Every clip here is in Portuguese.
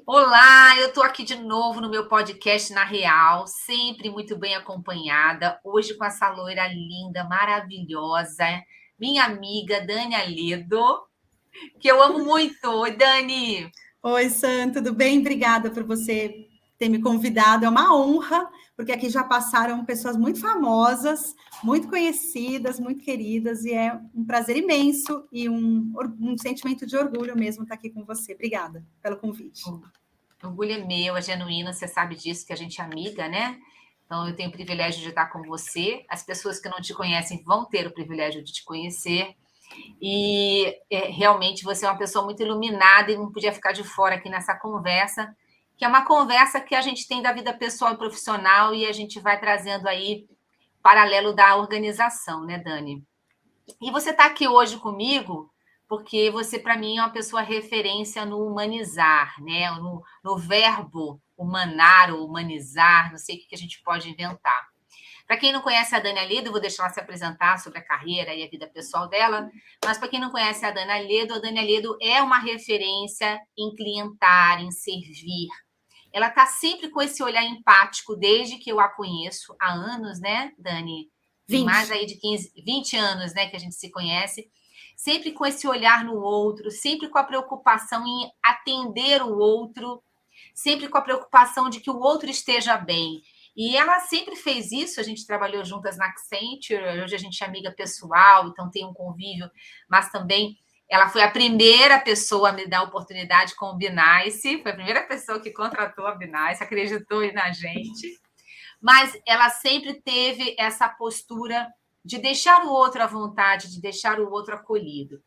Olá, eu estou aqui de novo no meu podcast Na Real, sempre muito bem acompanhada, hoje com essa loira linda, maravilhosa, minha amiga Dani Aledo, que eu amo muito. Oi, Dani! Oi, Sam, tudo bem? Obrigada por você ter me convidado. É uma honra, porque aqui já passaram pessoas muito famosas, muito conhecidas, muito queridas, e é um prazer imenso e um sentimento de orgulho mesmo estar aqui com você. Obrigada pelo convite. O orgulho é meu, é genuíno, você sabe disso, que a gente é amiga, né? Então, eu tenho o privilégio de estar com você. As pessoas que não te conhecem vão ter o privilégio de te conhecer. E realmente você é uma pessoa muito iluminada e não podia ficar de fora aqui nessa conversa, que é uma conversa que a gente tem da vida pessoal e profissional e a gente vai trazendo aí paralelo da organização, né, Dani? E você está aqui hoje comigo porque você, para mim, é uma pessoa referência no humanizar, né? No verbo humanar ou humanizar, não sei o que a gente pode inventar. Para quem não conhece a Dani Aledo, vou deixar ela se apresentar sobre a carreira e a vida pessoal dela, mas para quem não conhece a Dani Aledo é uma referência em clientar, em servir. Ela está sempre com esse olhar empático desde que eu a conheço, há anos, né, Dani? Tem mais 20. aí de 15, 20 anos, né, que a gente se conhece. Sempre com esse olhar no outro, sempre com a preocupação em atender o outro, sempre com a preocupação de que o outro esteja bem. E ela sempre fez isso, a gente trabalhou juntas na Accenture, hoje a gente é amiga pessoal, então tem um convívio, mas também ela foi a primeira pessoa a me dar a oportunidade com o Benice, foi a primeira pessoa que contratou a Benice, acreditou na gente, mas ela sempre teve essa postura de deixar o outro à vontade, de deixar o outro acolhido.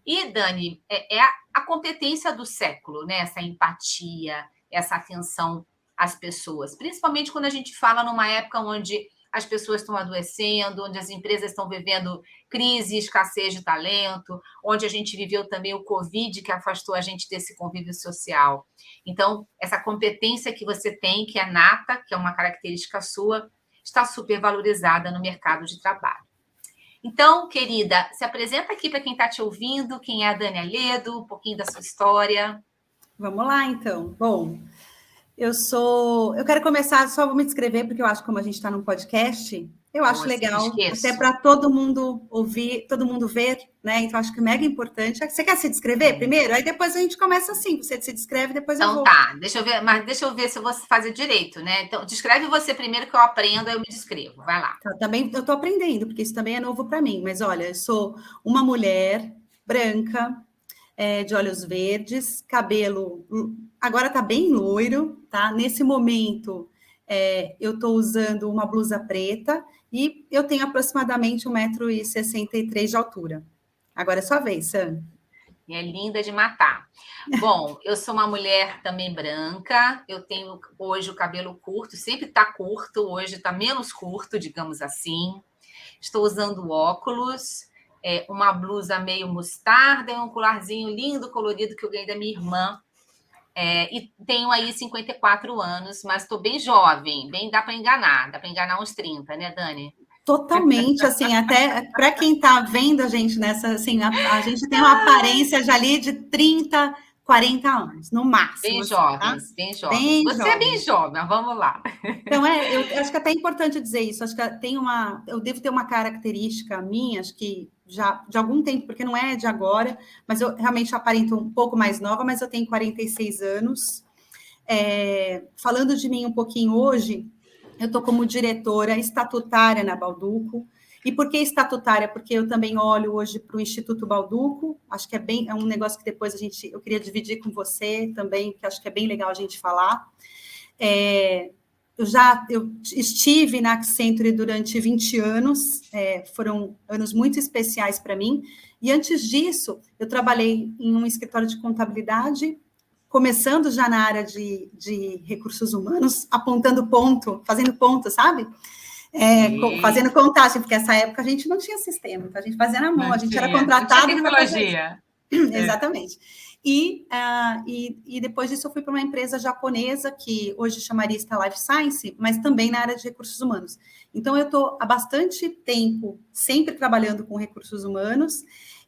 E, Dani, é a competência do século, né? Essa empatia, essa atenção às pessoas. Principalmente quando a gente fala numa época onde as pessoas estão adoecendo, onde as empresas estão vivendo crise, escassez de talento, onde a gente viveu também o Covid, que afastou a gente desse convívio social. Então, essa competência que você tem, que é nata, que é uma característica sua, está super valorizada no mercado de trabalho. Então, querida, se apresenta aqui para quem está te ouvindo, quem é a Dani Aledo, um pouquinho da sua história. Vamos lá, então. Bom, eu quero começar, só vou me descrever, porque eu acho que como a gente está num podcast, eu acho Oh, sempre legal, até esqueço. para todo mundo ouvir, todo mundo ver, né? Então, acho que é mega importante. Você quer se descrever primeiro? Aí depois a gente começa assim, você se descreve, depois eu Então vou. tá, deixa eu ver se eu vou fazer direito, né? Então, descreve você primeiro que eu aprendo, aí eu me descrevo. Vai lá. Tá, também eu estou aprendendo, porque isso também é novo para mim. Mas olha, eu sou uma mulher branca, de olhos verdes, cabelo agora está bem loiro, tá? Nesse momento eu estou usando uma blusa preta e eu tenho aproximadamente 1,63 m de altura. Agora é sua vez, Sam. E é linda de matar. Bom, eu sou uma mulher também branca, eu tenho hoje o cabelo curto, sempre está curto, hoje está menos curto, digamos assim. Estou usando óculos, uma blusa meio mostarda e um colarzinho lindo, colorido, que eu ganhei da minha irmã. E tenho aí 54 anos, mas estou bem jovem, bem dá para enganar uns 30, né, Dani? Totalmente, assim, até para quem está vendo a gente nessa, assim, a gente tem uma aparência já ali de 30, 40 anos, no máximo, Bem assim, tá? jovens, bem jovens. Bem Você é bem jovem. jovem, mas vamos lá. Então, eu acho que até é importante dizer isso. Acho que eu devo ter uma característica minha, acho que já de algum tempo, porque não é de agora, mas eu realmente aparento um pouco mais nova, mas eu tenho 46 anos. Falando de mim um pouquinho hoje, eu estou como diretora estatutária na Balduco. E por que estatutária? Porque eu também olho hoje para o Instituto Balduco. Acho que é um negócio que depois eu queria dividir com você também, que acho que é bem legal a gente falar. Eu estive na Accenture durante 20 anos, foram anos muito especiais para mim, e antes disso, eu trabalhei em um escritório de contabilidade, começando já na área de recursos humanos, apontando ponto, fazendo ponto, sabe? Fazendo contagem, porque nessa época a gente não tinha sistema, então a gente fazia na mão, a gente era Não tinha contratado para fazer isso. tecnologia. Exatamente. E depois disso eu fui para uma empresa japonesa que hoje chamaria Sta Life Science, mas também na área de recursos humanos. Então eu estou há bastante tempo sempre trabalhando com recursos humanos,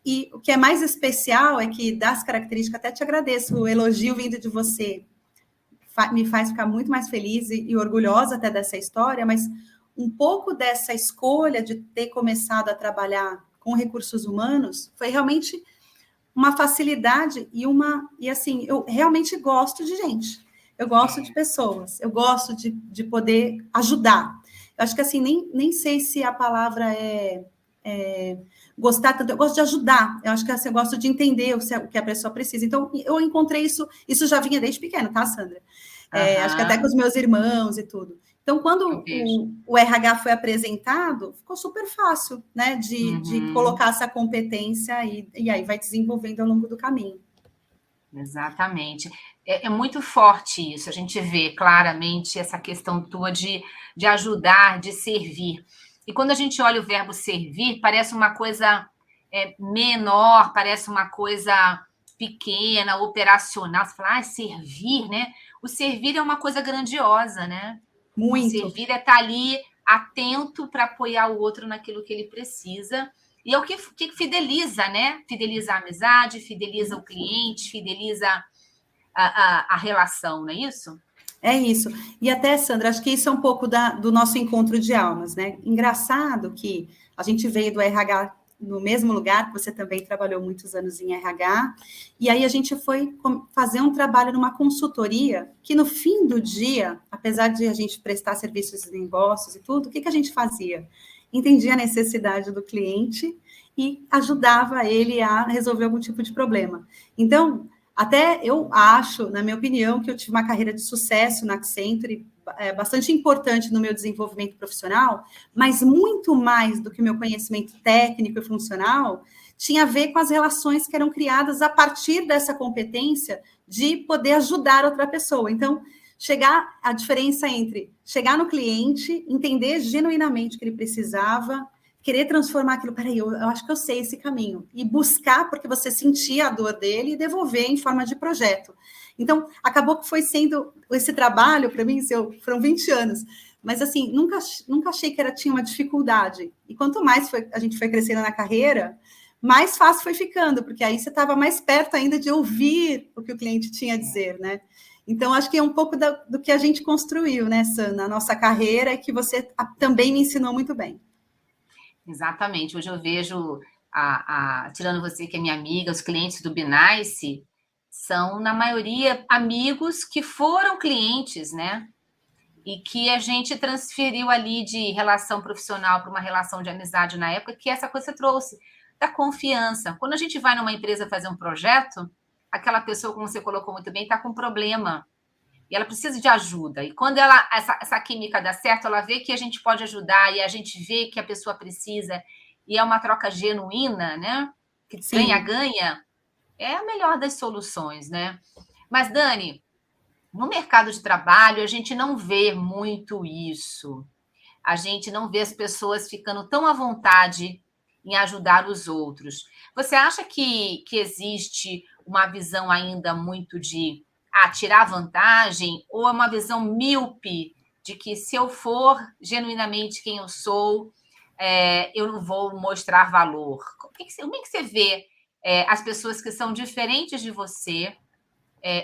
e o que é mais especial é que das características, até te agradeço o elogio vindo de você, me faz ficar muito mais feliz e orgulhosa até dessa história, mas um pouco dessa escolha de ter começado a trabalhar com recursos humanos foi realmente uma facilidade e assim, eu realmente gosto de gente, eu gosto de pessoas, eu gosto de poder ajudar. Eu acho que assim, nem sei se a palavra é gostar tanto, eu gosto de ajudar, eu acho que assim, eu gosto de entender o que a pessoa precisa. Então, eu encontrei isso já vinha desde pequeno, tá, Sandra? Acho que até com os meus irmãos e tudo. Então, quando o RH foi apresentado, ficou super fácil, né, de colocar essa competência e aí vai desenvolvendo ao longo do caminho. Exatamente. É muito forte isso, a gente vê claramente essa questão tua de ajudar, de servir. E quando a gente olha o verbo servir, parece uma coisa menor, parece uma coisa pequena, operacional. Você fala, servir, né? O servir é uma coisa grandiosa, né? Muito. O servir é estar ali atento para apoiar o outro naquilo que ele precisa. E é o que fideliza, né? Fideliza a amizade, fideliza o cliente, fideliza a relação, não é isso? É isso. E até, Sandra, acho que isso é um pouco do nosso encontro de almas, né? Engraçado que a gente veio do RH no mesmo lugar, que você também trabalhou muitos anos em RH, e aí a gente foi fazer um trabalho numa consultoria, que no fim do dia, apesar de a gente prestar serviços de negócios e tudo, o que a gente fazia? Entendia a necessidade do cliente e ajudava ele a resolver algum tipo de problema. Então, até eu acho, na minha opinião, que eu tive uma carreira de sucesso na Accenture, bastante importante no meu desenvolvimento profissional, mas muito mais do que o meu conhecimento técnico e funcional, tinha a ver com as relações que eram criadas a partir dessa competência de poder ajudar outra pessoa. Então, a diferença entre chegar no cliente, entender genuinamente o que ele precisava, querer transformar aquilo, peraí, eu acho que eu sei esse caminho, e buscar, porque você sentia a dor dele, e devolver em forma de projeto. Então, acabou que foi sendo esse trabalho, para mim, foram 20 anos, mas assim, nunca achei que tinha uma dificuldade, e quanto mais a gente foi crescendo na carreira, mais fácil foi ficando, porque aí você estava mais perto ainda de ouvir o que o cliente tinha a dizer, né? Então, acho que é um pouco do que a gente construiu, né, Sam, na nossa carreira, e que você também me ensinou muito bem. Exatamente. Hoje eu vejo, tirando você que é minha amiga, os clientes do Benice são, na maioria, amigos que foram clientes, né? E que a gente transferiu ali de relação profissional para uma relação de amizade na época, que essa coisa trouxe, da confiança. Quando a gente vai numa empresa fazer um projeto, aquela pessoa, como você colocou muito bem, está com problema. E ela precisa de ajuda. E quando essa química dá certo, ela vê que a gente pode ajudar e a gente vê que a pessoa precisa e é uma troca genuína, né? Que ganha-ganha, é a melhor das soluções, né? Mas, Dani, no mercado de trabalho, a gente não vê muito isso. A gente não vê as pessoas ficando tão à vontade em ajudar os outros. Você acha que existe uma visão ainda muito de tirar vantagem, ou é uma visão míope de que se eu for genuinamente quem eu sou, eu não vou mostrar valor? Como é que você vê as pessoas que são diferentes de você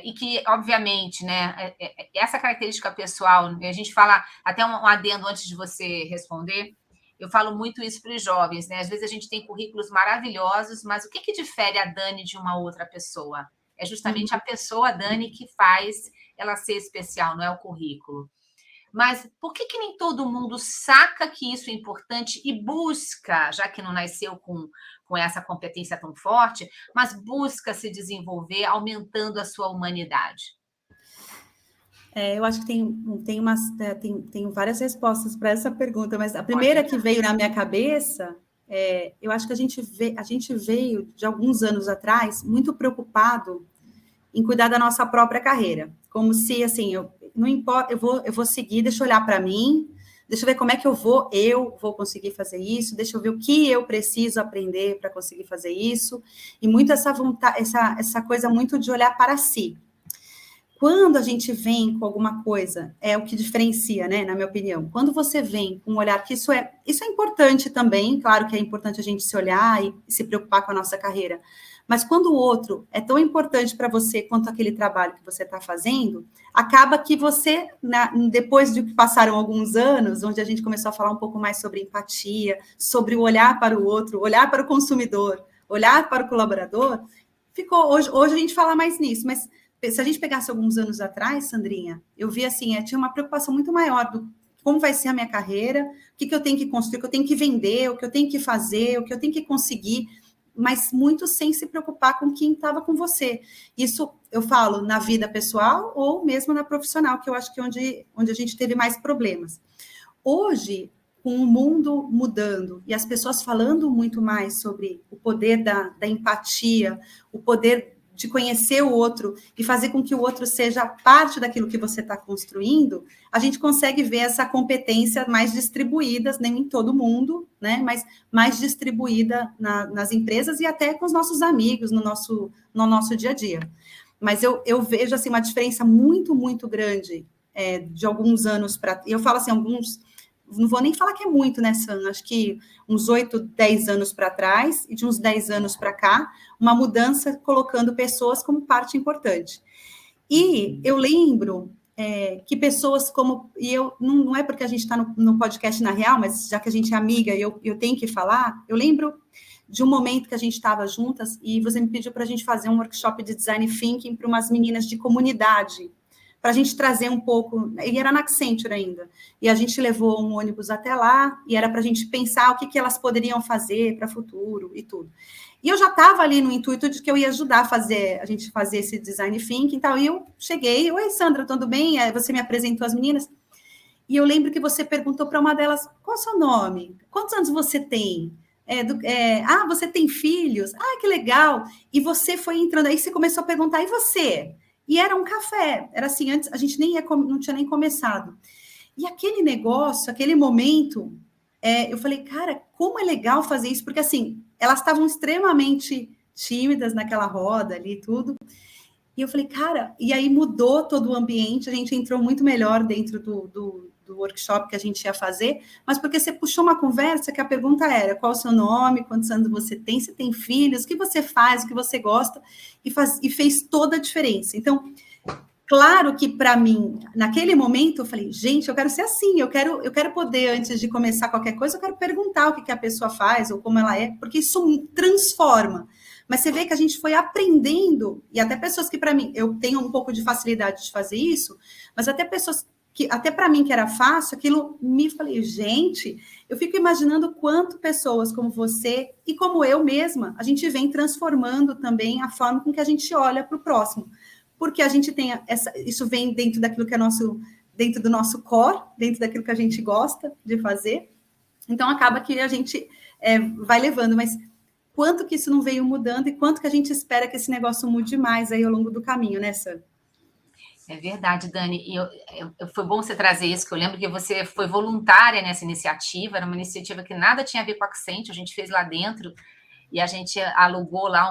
e que, obviamente, né, essa característica pessoal, a gente fala, até um adendo antes de você responder, eu falo muito isso para os jovens, né? Às vezes a gente tem currículos maravilhosos, mas o que difere a Dani de uma outra pessoa? É justamente a pessoa, Dani, que faz ela ser especial, não é o currículo. Mas por que nem todo mundo saca que isso é importante e busca, já que não nasceu com essa competência tão forte, mas busca se desenvolver, aumentando a sua humanidade? Eu acho que tem várias respostas para essa pergunta, mas a primeira que veio na minha cabeça, eu acho que a gente veio, de alguns anos atrás, muito preocupado em cuidar da nossa própria carreira. Como se, assim, não importa, eu vou seguir, deixa eu olhar para mim, deixa eu ver como é que eu vou conseguir fazer isso, deixa eu ver o que eu preciso aprender para conseguir fazer isso, e muito essa vontade, essa coisa muito de olhar para si. Quando a gente vem com alguma coisa, é o que diferencia, né, na minha opinião. Quando você vem com um olhar que isso é importante também, claro que é importante a gente se olhar e se preocupar com a nossa carreira, Mas quando o outro é tão importante para você quanto aquele trabalho que você está fazendo, acaba que você, depois de que passaram alguns anos, onde a gente começou a falar um pouco mais sobre empatia, sobre o olhar para o outro, olhar para o consumidor, olhar para o colaborador, ficou, hoje a gente fala mais nisso, mas se a gente pegasse alguns anos atrás, Sandrinha, eu vi assim, tinha uma preocupação muito maior do como vai ser a minha carreira, o que eu tenho que construir, o que eu tenho que vender, o que eu tenho que fazer, o que eu tenho que conseguir, mas muito sem se preocupar com quem estava com você. Isso eu falo na vida pessoal ou mesmo na profissional, que eu acho que é onde a gente teve mais problemas. Hoje, com o mundo mudando e as pessoas falando muito mais sobre o poder da empatia, o poder de conhecer o outro e fazer com que o outro seja parte daquilo que você está construindo, a gente consegue ver essa competência mais distribuída, nem em todo mundo, né? Mas mais distribuída nas empresas e até com os nossos amigos no nosso dia a dia. Mas eu vejo assim, uma diferença muito, muito grande de alguns anos para... Eu falo assim, não vou nem falar que é muito, né, Sam? Acho que uns 8, 10 anos para trás e de uns 10 anos para cá, uma mudança colocando pessoas como parte importante. E eu lembro que pessoas como... E eu não é porque a gente está no podcast na real, mas já que a gente é amiga e eu tenho que falar, eu lembro de um momento que a gente estava juntas e você me pediu para a gente fazer um workshop de design thinking para umas meninas de comunidade, para a gente trazer um pouco, e era na Accenture ainda, e a gente levou um ônibus até lá, e era para a gente pensar o que elas poderiam fazer para o futuro e tudo. E eu já estava ali no intuito de que eu ia ajudar a gente fazer esse design thinking e tal, e eu cheguei, oi Sandra, tudo bem? Você me apresentou as meninas, e eu lembro que você perguntou para uma delas, qual é o seu nome? Quantos anos você tem? Você tem filhos? Ah, que legal! E você foi entrando, aí você começou a perguntar, e você? E era um café, era assim, antes a gente não tinha nem começado. E aquele negócio, aquele momento, eu falei, cara, como é legal fazer isso, porque assim, elas estavam extremamente tímidas naquela roda ali e tudo. E eu falei, cara, e aí mudou todo o ambiente, a gente entrou muito melhor dentro do workshop que a gente ia fazer, mas porque você puxou uma conversa que a pergunta era, qual o seu nome, quantos anos você tem filhos, o que você faz, o que você gosta, e fez toda a diferença. Então, claro que para mim, naquele momento, eu falei, gente, eu quero ser assim, eu quero poder, antes de começar qualquer coisa, eu quero perguntar o que a pessoa faz, ou como ela é, porque isso transforma. Mas você vê que a gente foi aprendendo, e até pessoas que para mim, eu tenho um pouco de facilidade de fazer isso, mas até pessoas que, até para mim que era fácil, aquilo me falei, gente, eu fico imaginando quanto pessoas como você e como eu mesma, a gente vem transformando também a forma com que a gente olha para o próximo. Porque a gente tem isso vem dentro daquilo que é dentro do nosso core, dentro daquilo que a gente gosta de fazer. Então, acaba que a gente vai levando, mas quanto que isso não veio mudando e quanto que a gente espera que esse negócio mude mais aí ao longo do caminho, né, Sam? É verdade, Dani. E foi bom você trazer isso, que eu lembro que você foi voluntária nessa iniciativa, era uma iniciativa que nada tinha a ver com a Accenture, a gente fez lá dentro e a gente alugou lá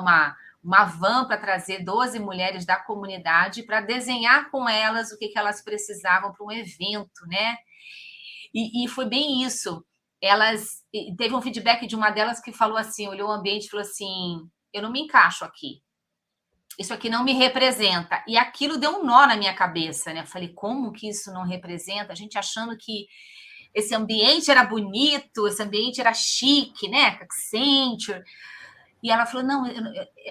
uma van para trazer 12 mulheres da comunidade para desenhar com elas o que elas precisavam para um evento, né? E foi bem isso. Teve um feedback de uma delas que falou assim, olhou o ambiente e falou assim, eu não me encaixo aqui. Isso aqui não me representa. E aquilo deu um nó na minha cabeça, né? Eu falei, como que isso não representa? A gente achando que esse ambiente era bonito, esse ambiente era chique, né? Accenture. E ela falou, não,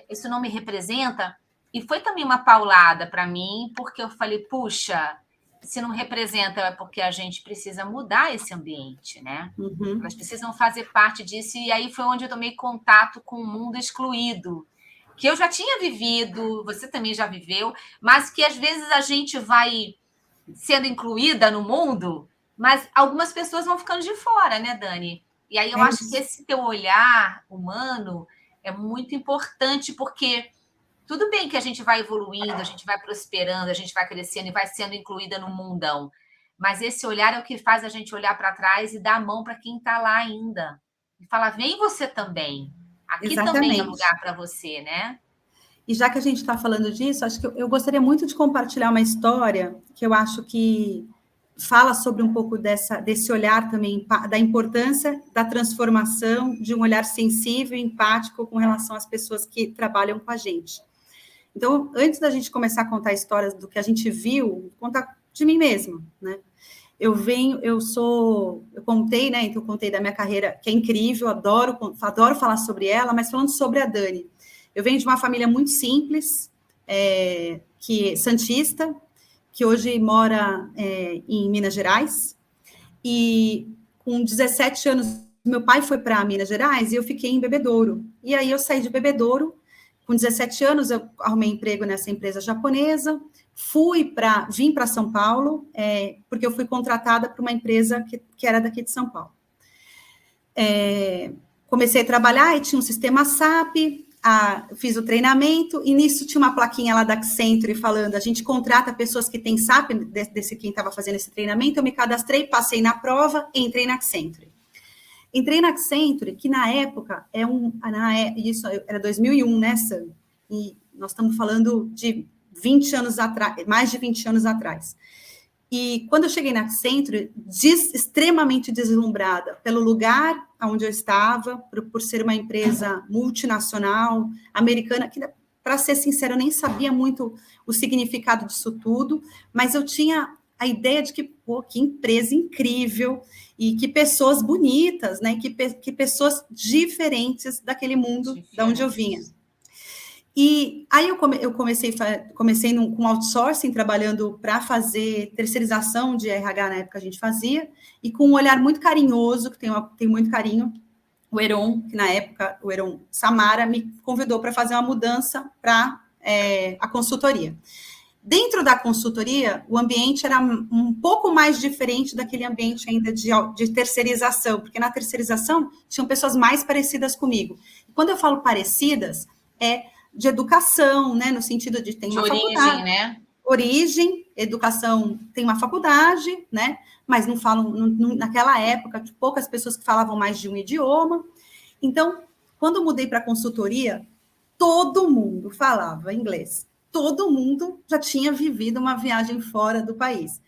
isso não me representa. E foi também uma paulada para mim, porque eu falei, puxa, se não representa é porque a gente precisa mudar esse ambiente, né? Uhum. Elas precisam fazer parte disso. E aí foi onde eu tomei contato com o mundo excluído, que eu já tinha vivido, você também já viveu, mas que às vezes a gente vai sendo incluída no mundo, mas algumas pessoas vão ficando de fora, né, Dani? E aí eu acho que esse teu olhar humano é muito importante, porque tudo bem que a gente vai evoluindo, a gente vai prosperando, a gente vai crescendo e vai sendo incluída no mundão, mas esse olhar é o que faz a gente olhar para trás e dar a mão para quem está lá ainda. E falar, vem você também. Aqui Exatamente. Também é lugar para você, né? E já que a gente está falando disso, acho que eu gostaria muito de compartilhar uma história que eu acho que fala sobre um pouco desse olhar também, da importância da transformação, de um olhar sensível e empático com relação às pessoas que trabalham com a gente. Então, antes da gente começar a contar histórias do que a gente viu, vou contar de mim mesma, né? Eu contei, né? Então, eu contei da minha carreira, que é incrível, adoro falar sobre ela, mas falando sobre a Dani. Eu venho de uma família muito simples, santista, que hoje mora em Minas Gerais, e com 17 anos, meu pai foi para Minas Gerais e eu fiquei em Bebedouro. E aí eu saí de Bebedouro, com 17 anos, eu arrumei emprego nessa empresa japonesa, vim para São Paulo, porque eu fui contratada por uma empresa que era daqui de São Paulo. Comecei a trabalhar e tinha um sistema SAP, fiz o treinamento, e nisso tinha uma plaquinha lá da Accenture falando, a gente contrata pessoas que têm SAP, desse quem estava fazendo esse treinamento, eu me cadastrei, passei na prova, entrei na Accenture. Entrei na Accenture, que na época, isso era 2001, né, Sam? E nós estamos falando de 20 anos atrás, mais de 20 anos atrás. E quando eu cheguei na Accenture, extremamente deslumbrada pelo lugar onde eu estava, por ser uma empresa multinacional, americana, que, para ser sincera, eu nem sabia muito o significado disso tudo, mas eu tinha a ideia de que empresa incrível, e que pessoas bonitas, né? Que pessoas diferentes daquele mundo de onde eu vinha. E aí eu comecei com outsourcing, trabalhando para fazer terceirização de RH, na época a gente fazia, e com um olhar muito carinhoso, que tem muito carinho, o Heron, que na época, o Heron Samara, me convidou para fazer uma mudança para a consultoria. Dentro da consultoria, o ambiente era um pouco mais diferente daquele ambiente ainda de terceirização, porque na terceirização tinham pessoas mais parecidas comigo. E quando eu falo parecidas, de educação, né, no sentido de tem uma faculdade, né? Origem, educação, tem uma faculdade, né? Mas não falam, naquela época, poucas pessoas que falavam mais de um idioma. Então, quando eu mudei para a consultoria, todo mundo falava inglês. Todo mundo já tinha vivido uma viagem fora do país.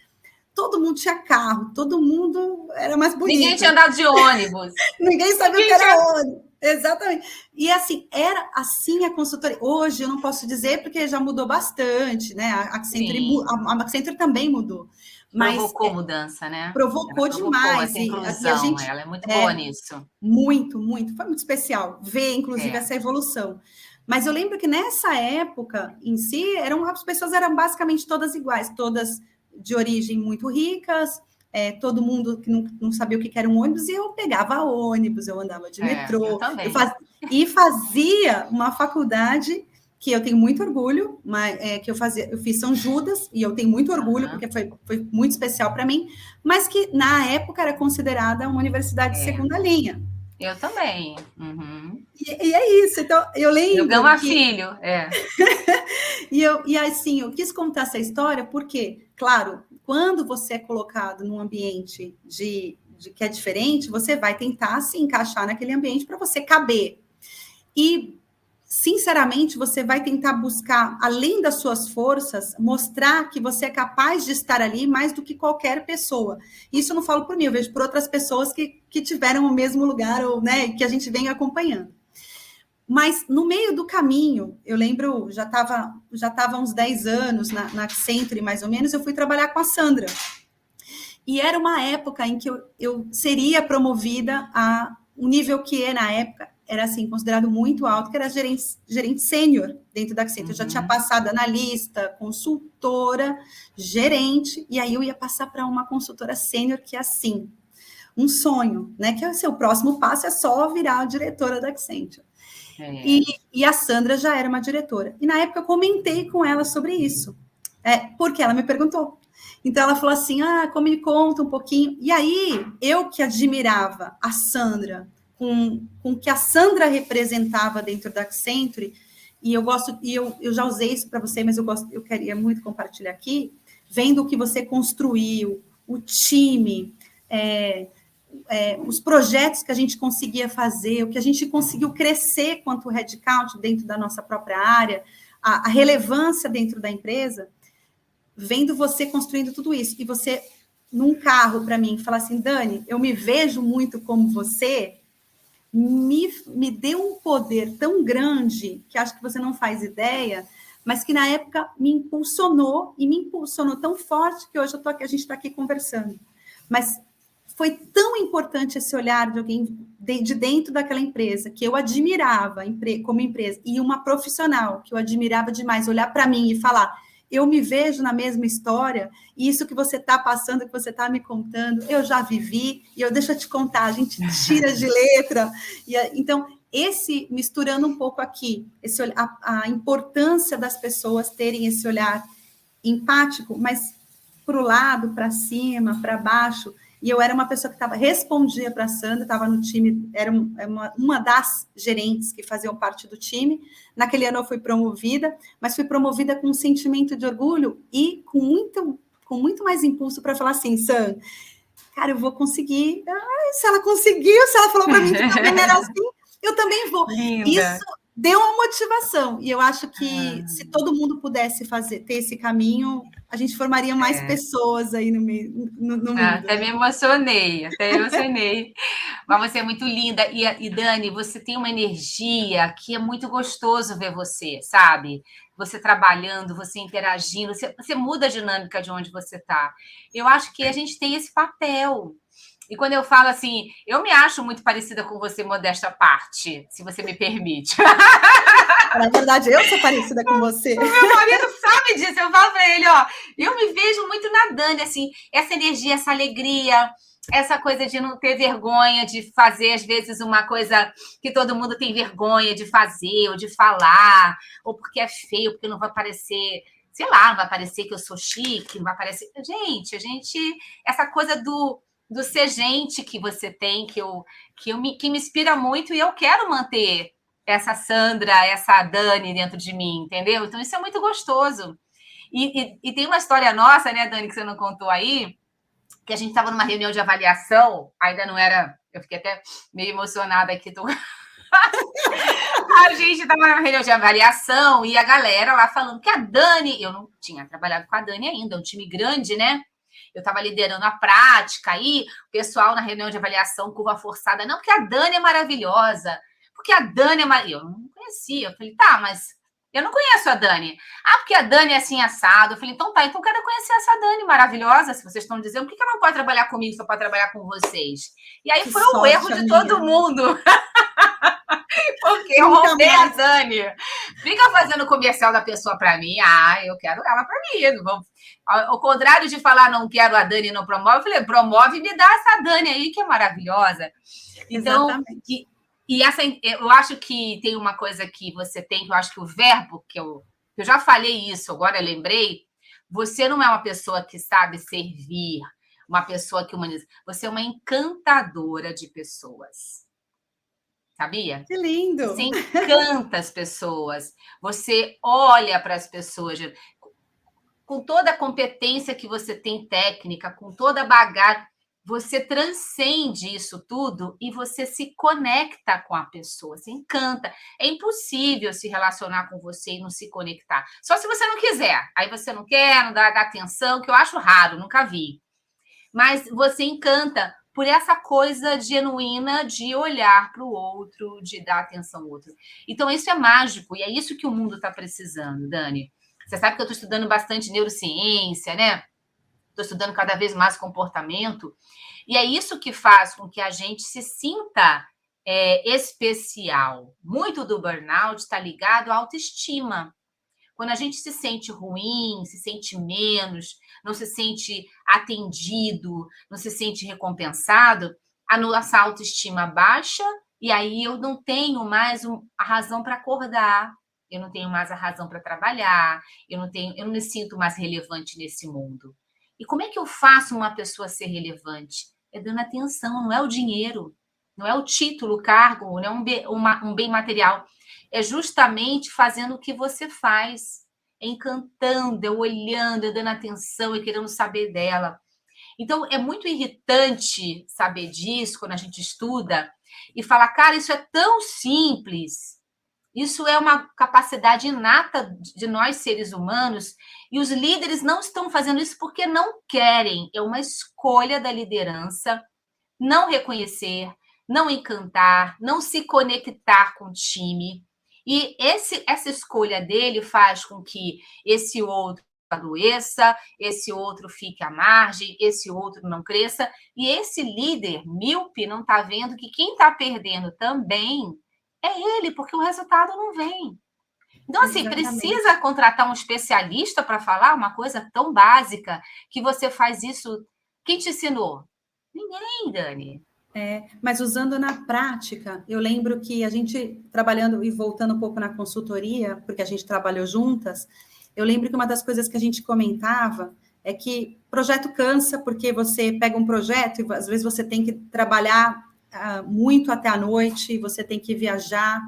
Todo mundo tinha carro, todo mundo era mais bonito. Ninguém tinha andado de ônibus. Ninguém sabia o que era ônibus. Exatamente. E assim, era assim a consultoria. Hoje eu não posso dizer porque já mudou bastante, né? A Accenture também mudou. Mas provocou mudança, né? Provocou demais. Essa inclusão, ela é muito boa nisso. Muito, muito. Foi muito especial ver, inclusive, essa evolução. Mas eu lembro que nessa época, em si, as pessoas eram basicamente todas iguais, todas de origem muito ricas, todo mundo que não sabia o que era um ônibus, e eu pegava ônibus, eu andava de metrô. Eu também. E fazia uma faculdade que eu tenho muito orgulho, que eu fiz São Judas, e eu tenho muito orgulho, porque foi muito especial para mim, mas que na época era considerada uma universidade de segunda linha. Eu também. Uhum. E é isso. Então, eu lembro. Eu Gama Filho, e assim, eu quis contar essa história porque, claro, quando você é colocado num ambiente de que é diferente, você vai tentar se encaixar naquele ambiente para você caber. E, sinceramente, você vai tentar buscar, além das suas forças, mostrar que você é capaz de estar ali mais do que qualquer pessoa. Isso eu não falo por mim, eu vejo por outras pessoas que tiveram o mesmo lugar, ou, né, que a gente vem acompanhando. Mas, no meio do caminho, eu lembro, já estava uns 10 anos na Accenture, mais ou menos, eu fui trabalhar com a Sandra. E era uma época em que eu seria promovida a um nível que, na época, era assim, considerado muito alto, que era gerente sênior dentro da Accenture. Eu já tinha passado analista, consultora, gerente, e aí eu ia passar para uma consultora sênior, que é assim, um sonho, né? Que é o seu próximo passo é só virar a diretora da Accenture. E a Sandra já era uma diretora. E na época eu comentei com ela sobre isso, porque ela me perguntou. Então ela falou assim, como me conta um pouquinho. E aí, eu que admirava a Sandra, com o que a Sandra representava dentro da Accenture, e eu já usei isso para você, mas eu queria muito compartilhar aqui, vendo o que você construiu, o time, os projetos que a gente conseguia fazer, o que a gente conseguiu crescer quanto headcount dentro da nossa própria área, a relevância dentro da empresa, vendo você construindo tudo isso, e você num carro para mim e falar assim, Dani, eu me vejo muito como você, me deu um poder tão grande, que acho que você não faz ideia, mas que na época me impulsionou, e me impulsionou tão forte que hoje a gente está aqui conversando. Mas foi tão importante esse olhar de alguém de dentro daquela empresa, que eu admirava como empresa, e uma profissional que eu admirava demais, olhar para mim e falar, eu me vejo na mesma história, e isso que você está passando, que você está me contando, eu já vivi, e deixa eu te contar, a gente tira de letra. Então, misturando um pouco aqui, a importância das pessoas terem esse olhar empático, mas para o lado, para cima, para baixo. E eu era uma pessoa que respondia para a Sandra, estava no time, era uma das gerentes que faziam parte do time. Naquele ano eu fui promovida, mas fui promovida com um sentimento de orgulho e com muito mais impulso para falar assim, Sam, cara, eu vou conseguir. Ai, se ela conseguiu, se ela falou para mim que também era assim, eu também vou. Linda. Isso deu uma motivação. E eu acho que se todo mundo pudesse ter esse caminho, a gente formaria mais pessoas aí no mundo. Até me emocionei, Mas você é muito linda. E Dani, você tem uma energia que é muito gostoso ver você, sabe? Você trabalhando, você interagindo, você muda a dinâmica de onde você está. Eu acho que a gente tem esse papel. E quando eu falo assim, eu me acho muito parecida com você, modesta à parte, se você me permite. Na verdade, eu sou parecida com você. O meu marido sabe disso. Eu falo para ele, ó, eu me vejo muito na Dani, assim, essa energia, essa alegria, essa coisa de não ter vergonha de fazer, às vezes, uma coisa que todo mundo tem vergonha de fazer, ou de falar, ou porque é feio, porque não vai parecer, sei lá, não vai parecer que eu sou chique, não vai parecer... Gente, essa coisa do ser gente que você tem, que me inspira muito, e eu quero manter essa Sandra, essa Dani dentro de mim, entendeu? Então, isso é muito gostoso. E tem uma história nossa, né, Dani, que você não contou aí, que a gente estava numa reunião de avaliação, ainda não era... Eu fiquei até meio emocionada aqui. A gente estava numa reunião de avaliação e a galera lá falando que a Dani... Eu não tinha trabalhado com a Dani ainda, um time grande, né? Eu estava liderando a prática aí, o pessoal na reunião de avaliação, curva forçada, não, porque a Dani é maravilhosa, porque a Dani é maravilhosa. Eu não conhecia, eu falei, tá, mas eu não conheço a Dani. Ah, porque a Dani é assim assado. Eu falei, então tá, então eu quero conhecer essa Dani maravilhosa, se vocês estão dizendo, por que ela não pode trabalhar comigo, só pode trabalhar com vocês? E aí foi o erro de todo mundo. Porque eu roubei a Dani. Fica fazendo comercial da pessoa para mim. Ah, eu quero ela para mim. Ao contrário de falar não quero a Dani, não promove, eu falei, promove e me dá essa Dani aí, que é maravilhosa. Então, eu acho que tem uma coisa que você tem, que eu acho que o verbo, que eu já falei isso, agora eu lembrei, você não é uma pessoa que sabe servir, uma pessoa que humaniza. Você é uma encantadora de pessoas. Sabia? Que lindo! Você encanta as pessoas, você olha para as pessoas com toda a competência que você tem técnica, com toda a bagagem, você transcende isso tudo e você se conecta com a pessoa, se encanta. É impossível se relacionar com você e não se conectar. Só se você não quiser. Aí você não quer, não dá atenção, que eu acho raro, nunca vi. Mas você encanta por essa coisa genuína de olhar para o outro, de dar atenção ao outro. Então, isso é mágico, e é isso que o mundo está precisando, Dani. Você sabe que eu estou estudando bastante neurociência, né? Estou estudando cada vez mais comportamento, e é isso que faz com que a gente se sinta especial. Muito do burnout está ligado à autoestima. Quando a gente se sente ruim, se sente menos, não se sente atendido, não se sente recompensado, a nossa autoestima baixa e aí eu não tenho mais a razão para acordar, eu não tenho mais a razão para trabalhar, eu não me sinto mais relevante nesse mundo. E como é que eu faço uma pessoa ser relevante? É dando atenção, não é o dinheiro, não é o título, o cargo, não é um bem material. É justamente fazendo o que você faz, encantando, olhando, dando atenção e querendo saber dela. Então, é muito irritante saber disso quando a gente estuda e falar, cara, isso é tão simples. Isso é uma capacidade inata de nós, seres humanos, e os líderes não estão fazendo isso porque não querem. É uma escolha da liderança não reconhecer, não encantar, não se conectar com o time. E essa escolha dele faz com que esse outro adoeça, esse outro fique à margem, esse outro não cresça. E esse líder míope não está vendo que quem está perdendo também é ele, porque o resultado não vem. Então, assim, Exatamente. precisa contratar um especialista para falar uma coisa tão básica que você faz isso. Quem te ensinou? Ninguém, Dani. Mas usando na prática, eu lembro que a gente, trabalhando e voltando um pouco na consultoria, porque a gente trabalhou juntas, eu lembro que uma das coisas que a gente comentava é que projeto cansa, porque você pega um projeto e às vezes você tem que trabalhar muito até a noite, você tem que viajar,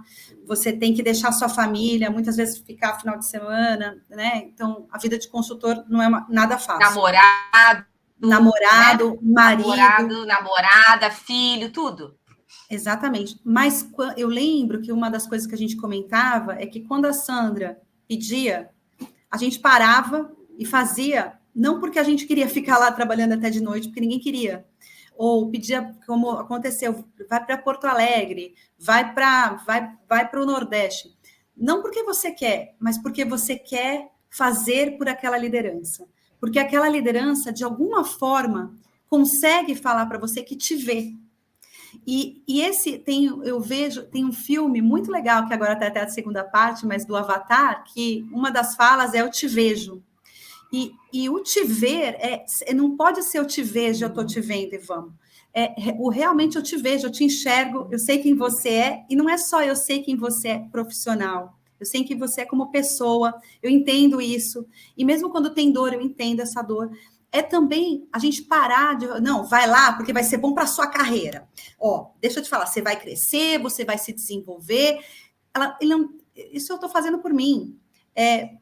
você tem que deixar sua família, muitas vezes ficar final de semana, né? Então, a vida de consultor não é nada fácil. Namorado, né? Marido. Namorada, filho, tudo. Exatamente. Mas eu lembro que uma das coisas que a gente comentava é que quando a Sandra pedia, a gente parava e fazia, não porque a gente queria ficar lá trabalhando até de noite, porque ninguém queria. Ou pedia, como aconteceu, vai para Porto Alegre, vai para o Nordeste. Não porque você quer, mas porque você quer fazer por aquela liderança. Porque aquela liderança, de alguma forma, consegue falar para você que te vê. E esse eu vejo, tem um filme muito legal, que agora está até a segunda parte, mas do Avatar, que uma das falas é eu te vejo. E o te ver não pode ser eu te vejo, eu estou te vendo e vamos. Realmente eu te vejo, eu te enxergo, eu sei quem você é, e não é só eu sei quem você é profissional, eu sei quem você é como pessoa, eu entendo isso, e mesmo quando tem dor, eu entendo essa dor. É também a gente parar de, não, vai lá, porque vai ser bom para a sua carreira. Ó, deixa eu te falar, você vai crescer, você vai se desenvolver. Isso eu estou fazendo por mim.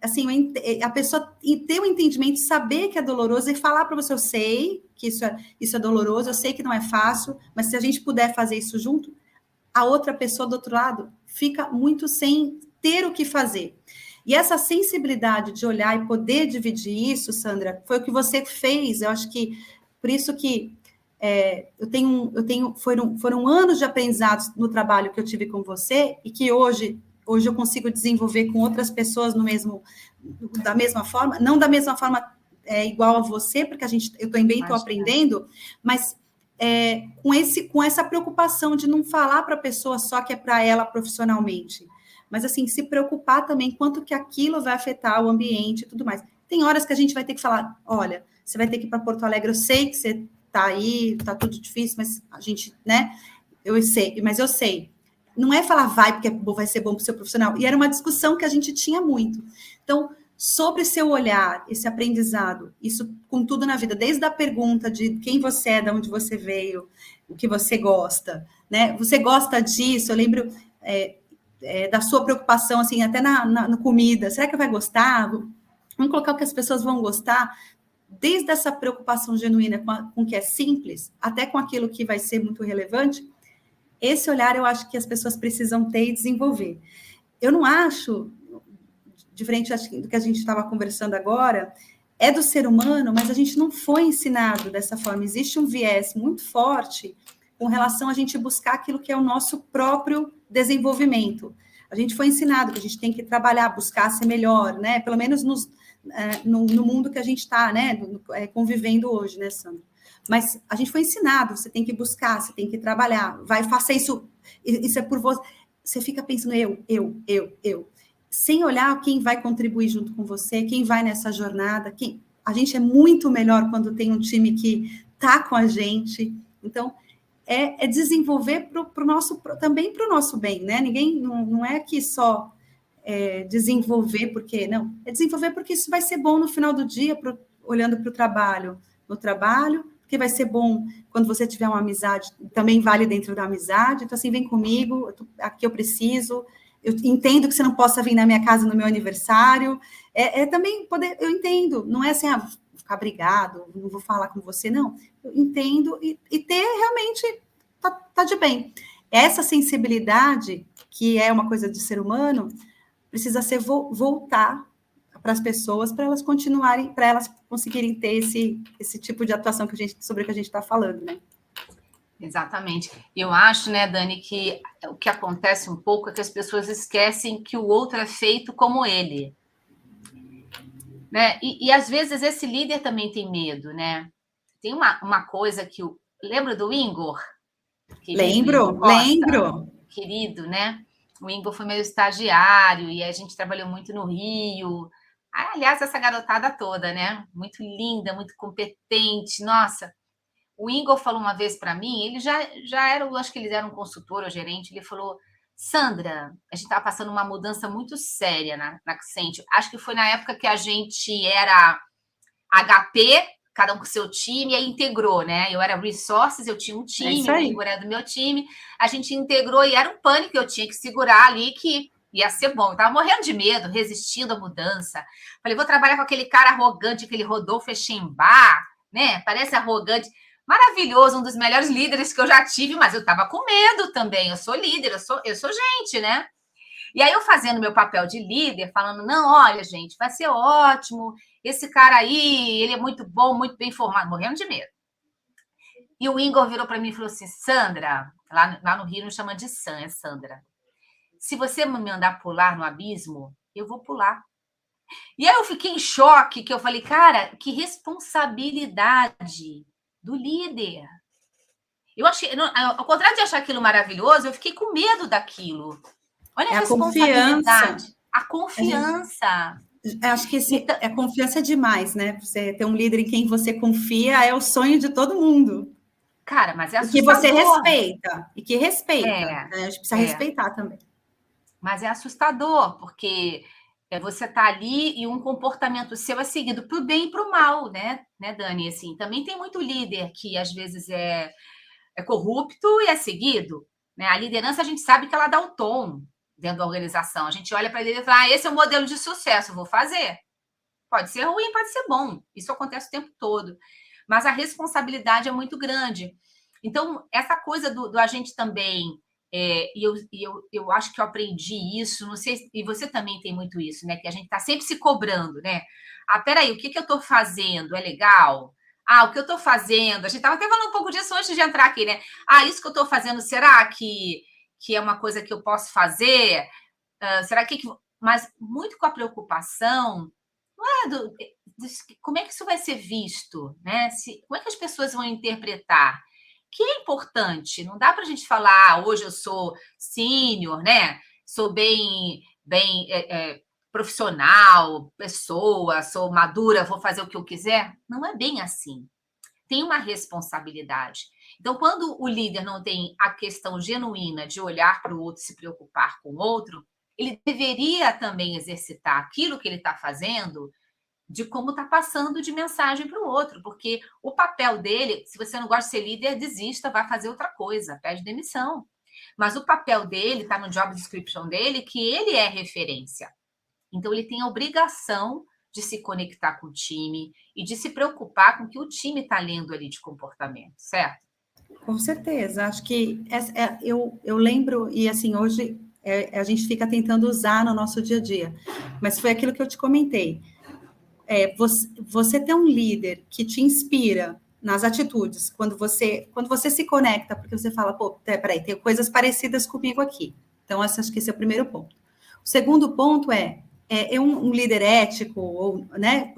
Assim, a pessoa ter um entendimento, saber que é doloroso e falar para você, eu sei que isso é doloroso, eu sei que não é fácil, mas se a gente puder fazer isso junto, a outra pessoa do outro lado fica muito sem ter o que fazer. E essa sensibilidade de olhar e poder dividir isso, Sandra, foi o que você fez. Eu acho que, por isso que foram anos de aprendizados no trabalho que eu tive com você e que hoje eu consigo desenvolver com outras pessoas da mesma forma, não da mesma forma igual a você, porque eu também estou aprendendo, mas com essa preocupação de não falar para a pessoa só que é para ela profissionalmente, mas assim, se preocupar também quanto que aquilo vai afetar o ambiente e tudo mais. Tem horas que a gente vai ter que falar, olha, você vai ter que ir para Porto Alegre, eu sei que você está aí, está tudo difícil, mas a gente, né, eu sei. Não é falar vai, porque vai ser bom para o seu profissional. E era uma discussão que a gente tinha muito. Então, sobre seu olhar, esse aprendizado, isso com tudo na vida, desde a pergunta de quem você é, de onde você veio, o que você gosta, né? Você gosta disso? Eu lembro da sua preocupação, assim, até na comida. Será que vai gostar? Vamos colocar o que as pessoas vão gostar. Desde essa preocupação genuína com o que é simples, até com aquilo que vai ser muito relevante, esse olhar eu acho que as pessoas precisam ter e desenvolver. Eu não acho, diferente do que a gente estava conversando agora, é do ser humano, mas a gente não foi ensinado dessa forma. Existe um viés muito forte com relação a gente buscar aquilo que é o nosso próprio desenvolvimento. A gente foi ensinado que a gente tem que trabalhar, buscar ser melhor, né? Pelo menos no mundo que a gente está, né? Convivendo hoje, né, Sandra? Mas a gente foi ensinado, você tem que buscar, você tem que trabalhar, faça isso é por você. Você fica pensando, eu. Sem olhar quem vai contribuir junto com você, quem vai nessa jornada. A gente é muito melhor quando tem um time que está com a gente. Então, é desenvolver também para o nosso bem, né? Ninguém, não é que só desenvolver porque, não, é desenvolver porque isso vai ser bom no final do dia, olhando para o trabalho. No trabalho, porque vai ser bom quando você tiver uma amizade, também vale dentro da amizade. Então, assim, vem comigo, aqui eu preciso. Eu entendo que você não possa vir na minha casa no meu aniversário. Também poder, eu entendo, não é assim, ficar brigado, não vou falar com você, não. Eu entendo e ter realmente tá de bem. essa sensibilidade, que é uma coisa de ser humano, precisa ser voltar para as pessoas, para elas continuarem, para elas conseguirem ter esse tipo de atuação sobre o que a gente está falando, né? Exatamente. Eu acho, né, Dani, que o que acontece um pouco é que as pessoas esquecem que o outro é feito como ele. Né? E às vezes esse líder também tem medo, né? Tem uma coisa que lembra do Igor? Lembro. Querido, né? O Igor foi meu estagiário e a gente trabalhou muito no Rio. Aliás, essa garotada toda, né? Muito linda, muito competente. Nossa, o Igor falou uma vez para mim, ele já era, acho que ele era um consultor ou gerente, ele falou: Sandra, a gente estava passando uma mudança muito séria na Accenture. Acho que foi na época que a gente era HP, cada um com seu time, e aí integrou, né? Eu era Resources, eu tinha um time, o Igor era do meu time, a gente integrou e era um pânico, eu tinha que segurar ali que ia ser bom. Eu estava morrendo de medo, resistindo à mudança. Falei, vou trabalhar com aquele cara arrogante, aquele Rodolfo Echembar, né? Parece arrogante. Maravilhoso, um dos melhores líderes que eu já tive, mas eu estava com medo também. Eu sou líder, eu sou gente, né? E aí eu fazendo meu papel de líder, falando, não, olha, gente, vai ser ótimo, esse cara aí, ele é muito bom, muito bem formado, morrendo de medo. E o Igor virou para mim e falou assim, Sandra, lá no Rio não chama de Sam, é Sandra. Se você me mandar pular no abismo, eu vou pular. E aí eu fiquei em choque, que eu falei, cara, que responsabilidade do líder. Eu achei, ao contrário de achar aquilo maravilhoso, eu fiquei com medo daquilo. Olha a responsabilidade. A confiança. Acho que a confiança é demais, né? Você ter um líder em quem você confia é o sonho de todo mundo. Cara, mas é assustador. E que você respeita. E que respeita. Né? A gente precisa respeitar também. Mas é assustador, porque você tá ali e um comportamento seu é seguido para o bem e para o mal, né, Dani? Assim, também tem muito líder que às vezes é corrupto e é seguido. Né? A liderança, a gente sabe que ela dá o tom dentro da organização. A gente olha para ele e fala, esse é o modelo de sucesso, vou fazer. Pode ser ruim, pode ser bom. Isso acontece o tempo todo. Mas a responsabilidade é muito grande. Então, essa coisa do a gente também... e eu acho que eu aprendi isso, não sei, e você também tem muito isso, né? Que a gente está sempre se cobrando, né? Peraí, o que eu estou fazendo? É legal? O que eu estou fazendo? A gente estava até falando um pouco disso antes de entrar aqui, né? Isso que eu estou fazendo, será que é uma coisa que eu posso fazer? Será que... Mas muito com a preocupação, não é como é que isso vai ser visto, né? Como é que as pessoas vão interpretar? Que é importante, não dá para a gente falar, hoje eu sou sênior, né? Sou bem profissional, pessoa, sou madura, vou fazer o que eu quiser. Não é bem assim. Tem uma responsabilidade. Então, quando o líder não tem a questão genuína de olhar para o outro, se preocupar com o outro, ele deveria também exercitar aquilo que ele está fazendo de como está passando de mensagem para o outro, porque o papel dele, se você não gosta de ser líder, desista, vai fazer outra coisa, pede demissão. Mas o papel dele está no job description dele, que ele é referência. Então, ele tem a obrigação de se conectar com o time e de se preocupar com o que o time está lendo ali de comportamento, certo? Com certeza. Acho que eu lembro, e assim, hoje a gente fica tentando usar no nosso dia a dia, mas foi aquilo que eu te comentei. Você ter um líder que te inspira nas atitudes, quando você se conecta, porque você fala, peraí, tem coisas parecidas comigo aqui. Então, acho que esse é o primeiro ponto. O segundo ponto é um líder ético, ou, né,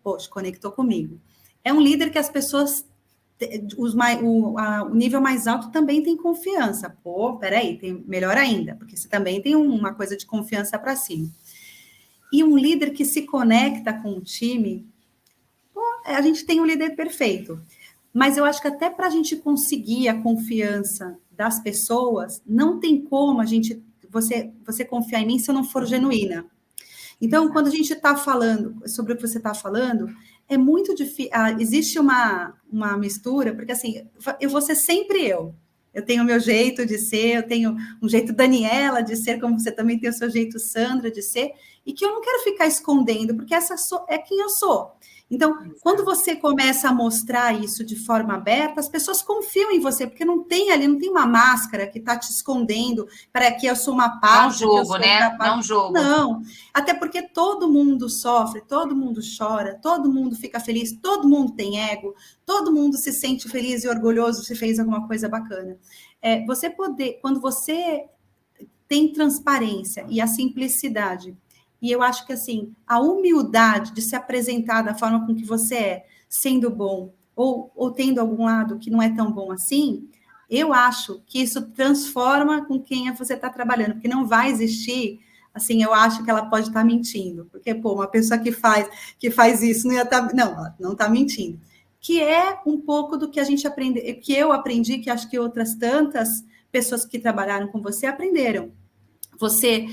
poxa, conectou comigo. É um líder que as pessoas, o nível mais alto também tem confiança. Peraí, melhor ainda, porque você também tem uma coisa de confiança para cima. E um líder que se conecta com o time, a gente tem um líder perfeito. Mas eu acho que até para a gente conseguir a confiança das pessoas, não tem como você confiar em mim se eu não for genuína. Então, quando a gente está falando sobre o que você está falando, é muito difícil. Existe uma mistura, porque assim, eu vou ser sempre eu. Eu tenho o meu jeito de ser, eu tenho um jeito Daniela de ser, como você também tem o seu jeito Sandra de ser, e que eu não quero ficar escondendo, porque essa é quem eu sou. Então, quando você começa a mostrar isso de forma aberta, as pessoas confiam em você, porque não tem uma máscara que está te escondendo para que eu sou uma parte, não que eu jogo, sou né? outra parte. Não jogo. Não, até porque todo mundo sofre, todo mundo chora, todo mundo fica feliz, todo mundo tem ego, todo mundo se sente feliz e orgulhoso se fez alguma coisa bacana. Quando você tem transparência e a simplicidade. E eu acho que, assim, a humildade de se apresentar da forma com que você é, sendo bom, ou tendo algum lado que não é tão bom assim, eu acho que isso transforma com quem você está trabalhando, porque não vai existir, assim, eu acho que ela pode estar mentindo, porque, pô, uma pessoa que faz isso não ia estar, não está mentindo. Que é um pouco do que a gente aprende, que eu aprendi, que acho que outras tantas pessoas que trabalharam com você aprenderam. Você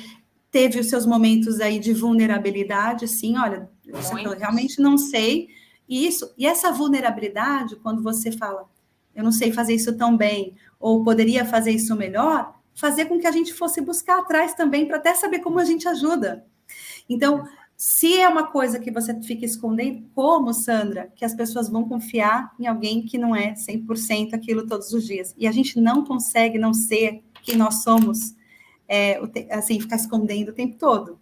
teve os seus momentos aí de vulnerabilidade, assim, olha, isso aqui eu realmente não sei. E essa vulnerabilidade, quando você fala, eu não sei fazer isso tão bem, ou poderia fazer isso melhor, fazer com que a gente fosse buscar atrás também, para até saber como a gente ajuda. Então, se é uma coisa que você fica escondendo, como, Sandra, que as pessoas vão confiar em alguém que não é 100% aquilo todos os dias. E a gente não consegue não ser quem nós somos, assim, ficar escondendo o tempo todo.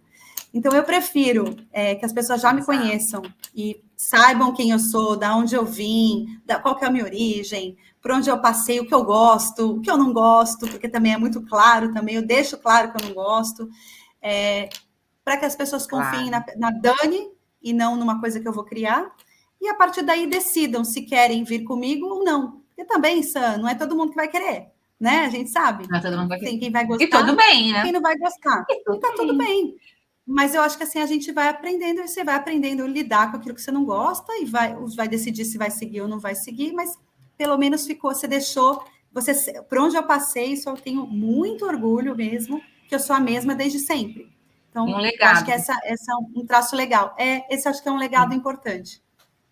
Então, eu prefiro que as pessoas já me conheçam e saibam quem eu sou, da onde eu vim, qual que é a minha origem, por onde eu passei, o que eu gosto, o que eu não gosto, porque também é muito claro, também eu deixo claro que eu não gosto, para que as pessoas confiem na Dani e não numa coisa que eu vou criar, e a partir daí decidam se querem vir comigo ou não. Porque também, Sam, não é todo mundo que vai querer, né? A gente sabe. Não, todo mundo vai querer. Tem quem vai gostar. E tudo bem, né? Quem não vai gostar. E tá tudo bem. Mas eu acho que assim a gente vai aprendendo, e você vai aprendendo a lidar com aquilo que você não gosta e vai decidir se vai seguir ou não vai seguir, mas pelo menos você deixou, por onde eu passei, isso eu tenho muito orgulho mesmo, que eu sou a mesma desde sempre. Então, eu acho que essa é um traço legal. Esse acho que é um legado importante.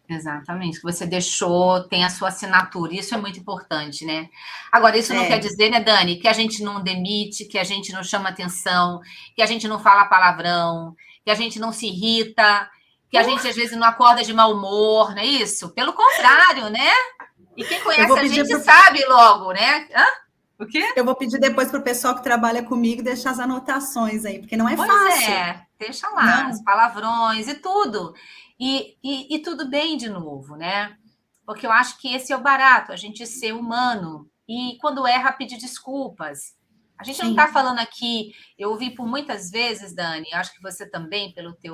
Exatamente, que você deixou, tem a sua assinatura, isso é muito importante, né? Agora, isso não quer dizer, né, Dani, que a gente não demite, que a gente não chama atenção, que a gente não fala palavrão, que a gente não se irrita, que a gente às vezes não acorda de mau humor, não é isso? Pelo contrário, né? E quem conhece a gente sabe logo, né? O quê? Eu vou pedir depois para o pessoal que trabalha comigo deixar as anotações aí, porque não é fácil. Pois é, deixa lá, os palavrões e tudo. E tudo bem de novo, né? Porque eu acho que esse é o barato, a gente ser humano. E quando erra, pedir desculpas. A gente não está falando aqui, eu ouvi por muitas vezes, Dani, acho que você também, pelo que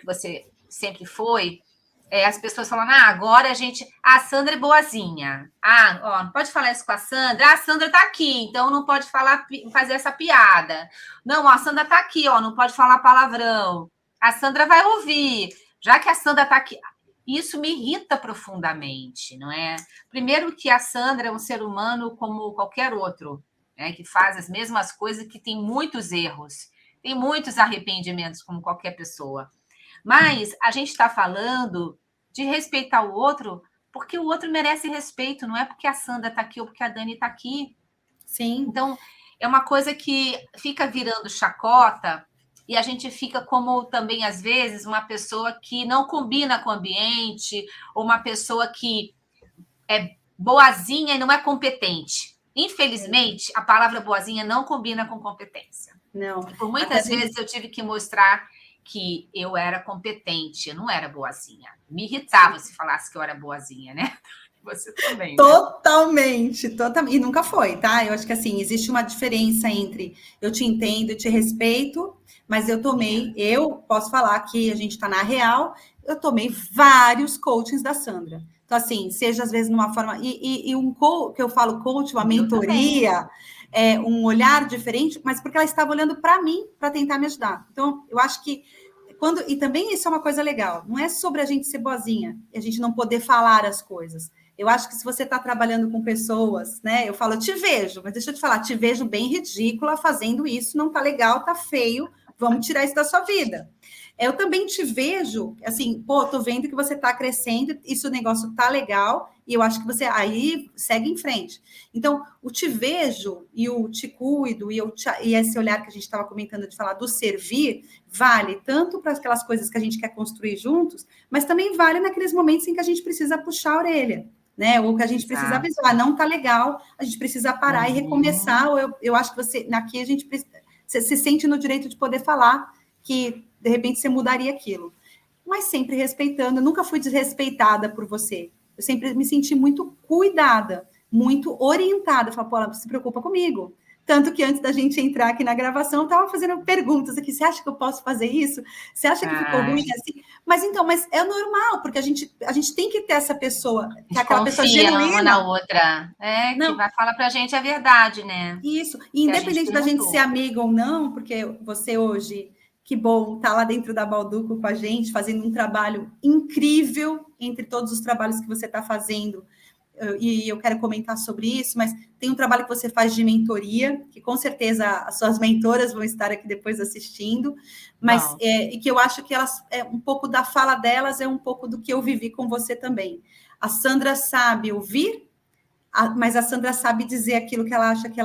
você sempre foi, as pessoas falando, agora a Sandra é boazinha. Não pode falar isso com a Sandra. A Sandra está aqui, então não pode fazer essa piada. Não, a Sandra está aqui, não pode falar palavrão. A Sandra vai ouvir. Já que a Sandra está aqui, isso me irrita profundamente, não é? Primeiro que a Sandra é um ser humano como qualquer outro, né, que faz as mesmas coisas, que tem muitos erros, tem muitos arrependimentos, como qualquer pessoa. Mas a gente está falando de respeitar o outro porque o outro merece respeito, não é porque a Sandra está aqui ou porque a Dani está aqui. Sim. Então, é uma coisa que fica virando chacota e a gente fica como também, às vezes, uma pessoa que não combina com o ambiente ou uma pessoa que é boazinha e não é competente. Infelizmente, a palavra boazinha não combina com competência. Não. Por muitas vezes eu tive que mostrar que eu era competente, eu não era boazinha. Me irritava se falasse que eu era boazinha, né? Você também. Totalmente, totalmente. E nunca foi, tá? Eu acho que assim, existe uma diferença entre eu te entendo, eu te respeito, mas eu posso falar que a gente está na real, eu tomei vários coachings da Sandra. Então, assim, seja às vezes numa forma. E que eu falo coach, uma mentoria, um olhar diferente, mas porque ela estava olhando para mim para tentar me ajudar. Então, eu acho que e também isso é uma coisa legal, não é sobre a gente ser boazinha, a gente não poder falar as coisas. Eu acho que se você está trabalhando com pessoas, né? Eu falo, eu te vejo, mas deixa eu te falar, te vejo bem ridícula fazendo isso, não tá legal, tá feio, vamos tirar isso da sua vida. Eu também te vejo, assim, pô, tô vendo que você está crescendo, isso o negócio tá legal, e eu acho que você aí segue em frente. Então, o te vejo e o te cuido, e esse olhar que a gente estava comentando de falar do servir, vale tanto para aquelas coisas que a gente quer construir juntos, mas também vale naqueles momentos em que a gente precisa puxar a orelha, né? Ou que a gente precisa avisar, não tá legal, a gente precisa parar e recomeçar, ou eu acho que aqui a gente você se sente no direito de poder falar que de repente você mudaria aquilo. Mas sempre respeitando, eu nunca fui desrespeitada por você. Eu sempre me senti muito cuidada, muito orientada. Eu falo, pô, ela se preocupa comigo. Tanto que antes da gente entrar aqui na gravação, eu estava fazendo perguntas aqui. Você acha que eu posso fazer isso? Você acha que ficou ruim assim? Mas é normal, porque a gente tem que ter essa pessoa, que é aquela pessoa genuína. Uma na outra. Que vai falar pra gente a verdade, né? Isso. E independente da gente ser amiga ou não, porque você hoje, que bom, tá lá dentro da Balduco com a gente, fazendo um trabalho incrível entre todos os trabalhos que você está fazendo. E eu quero comentar sobre isso, mas tem um trabalho que você faz de mentoria, que com certeza as suas mentoras vão estar aqui depois assistindo, mas e que eu acho que elas, um pouco da fala delas é um pouco do que eu vivi com você também. A Sandra sabe ouvir, mas a Sandra sabe dizer aquilo que ela acha que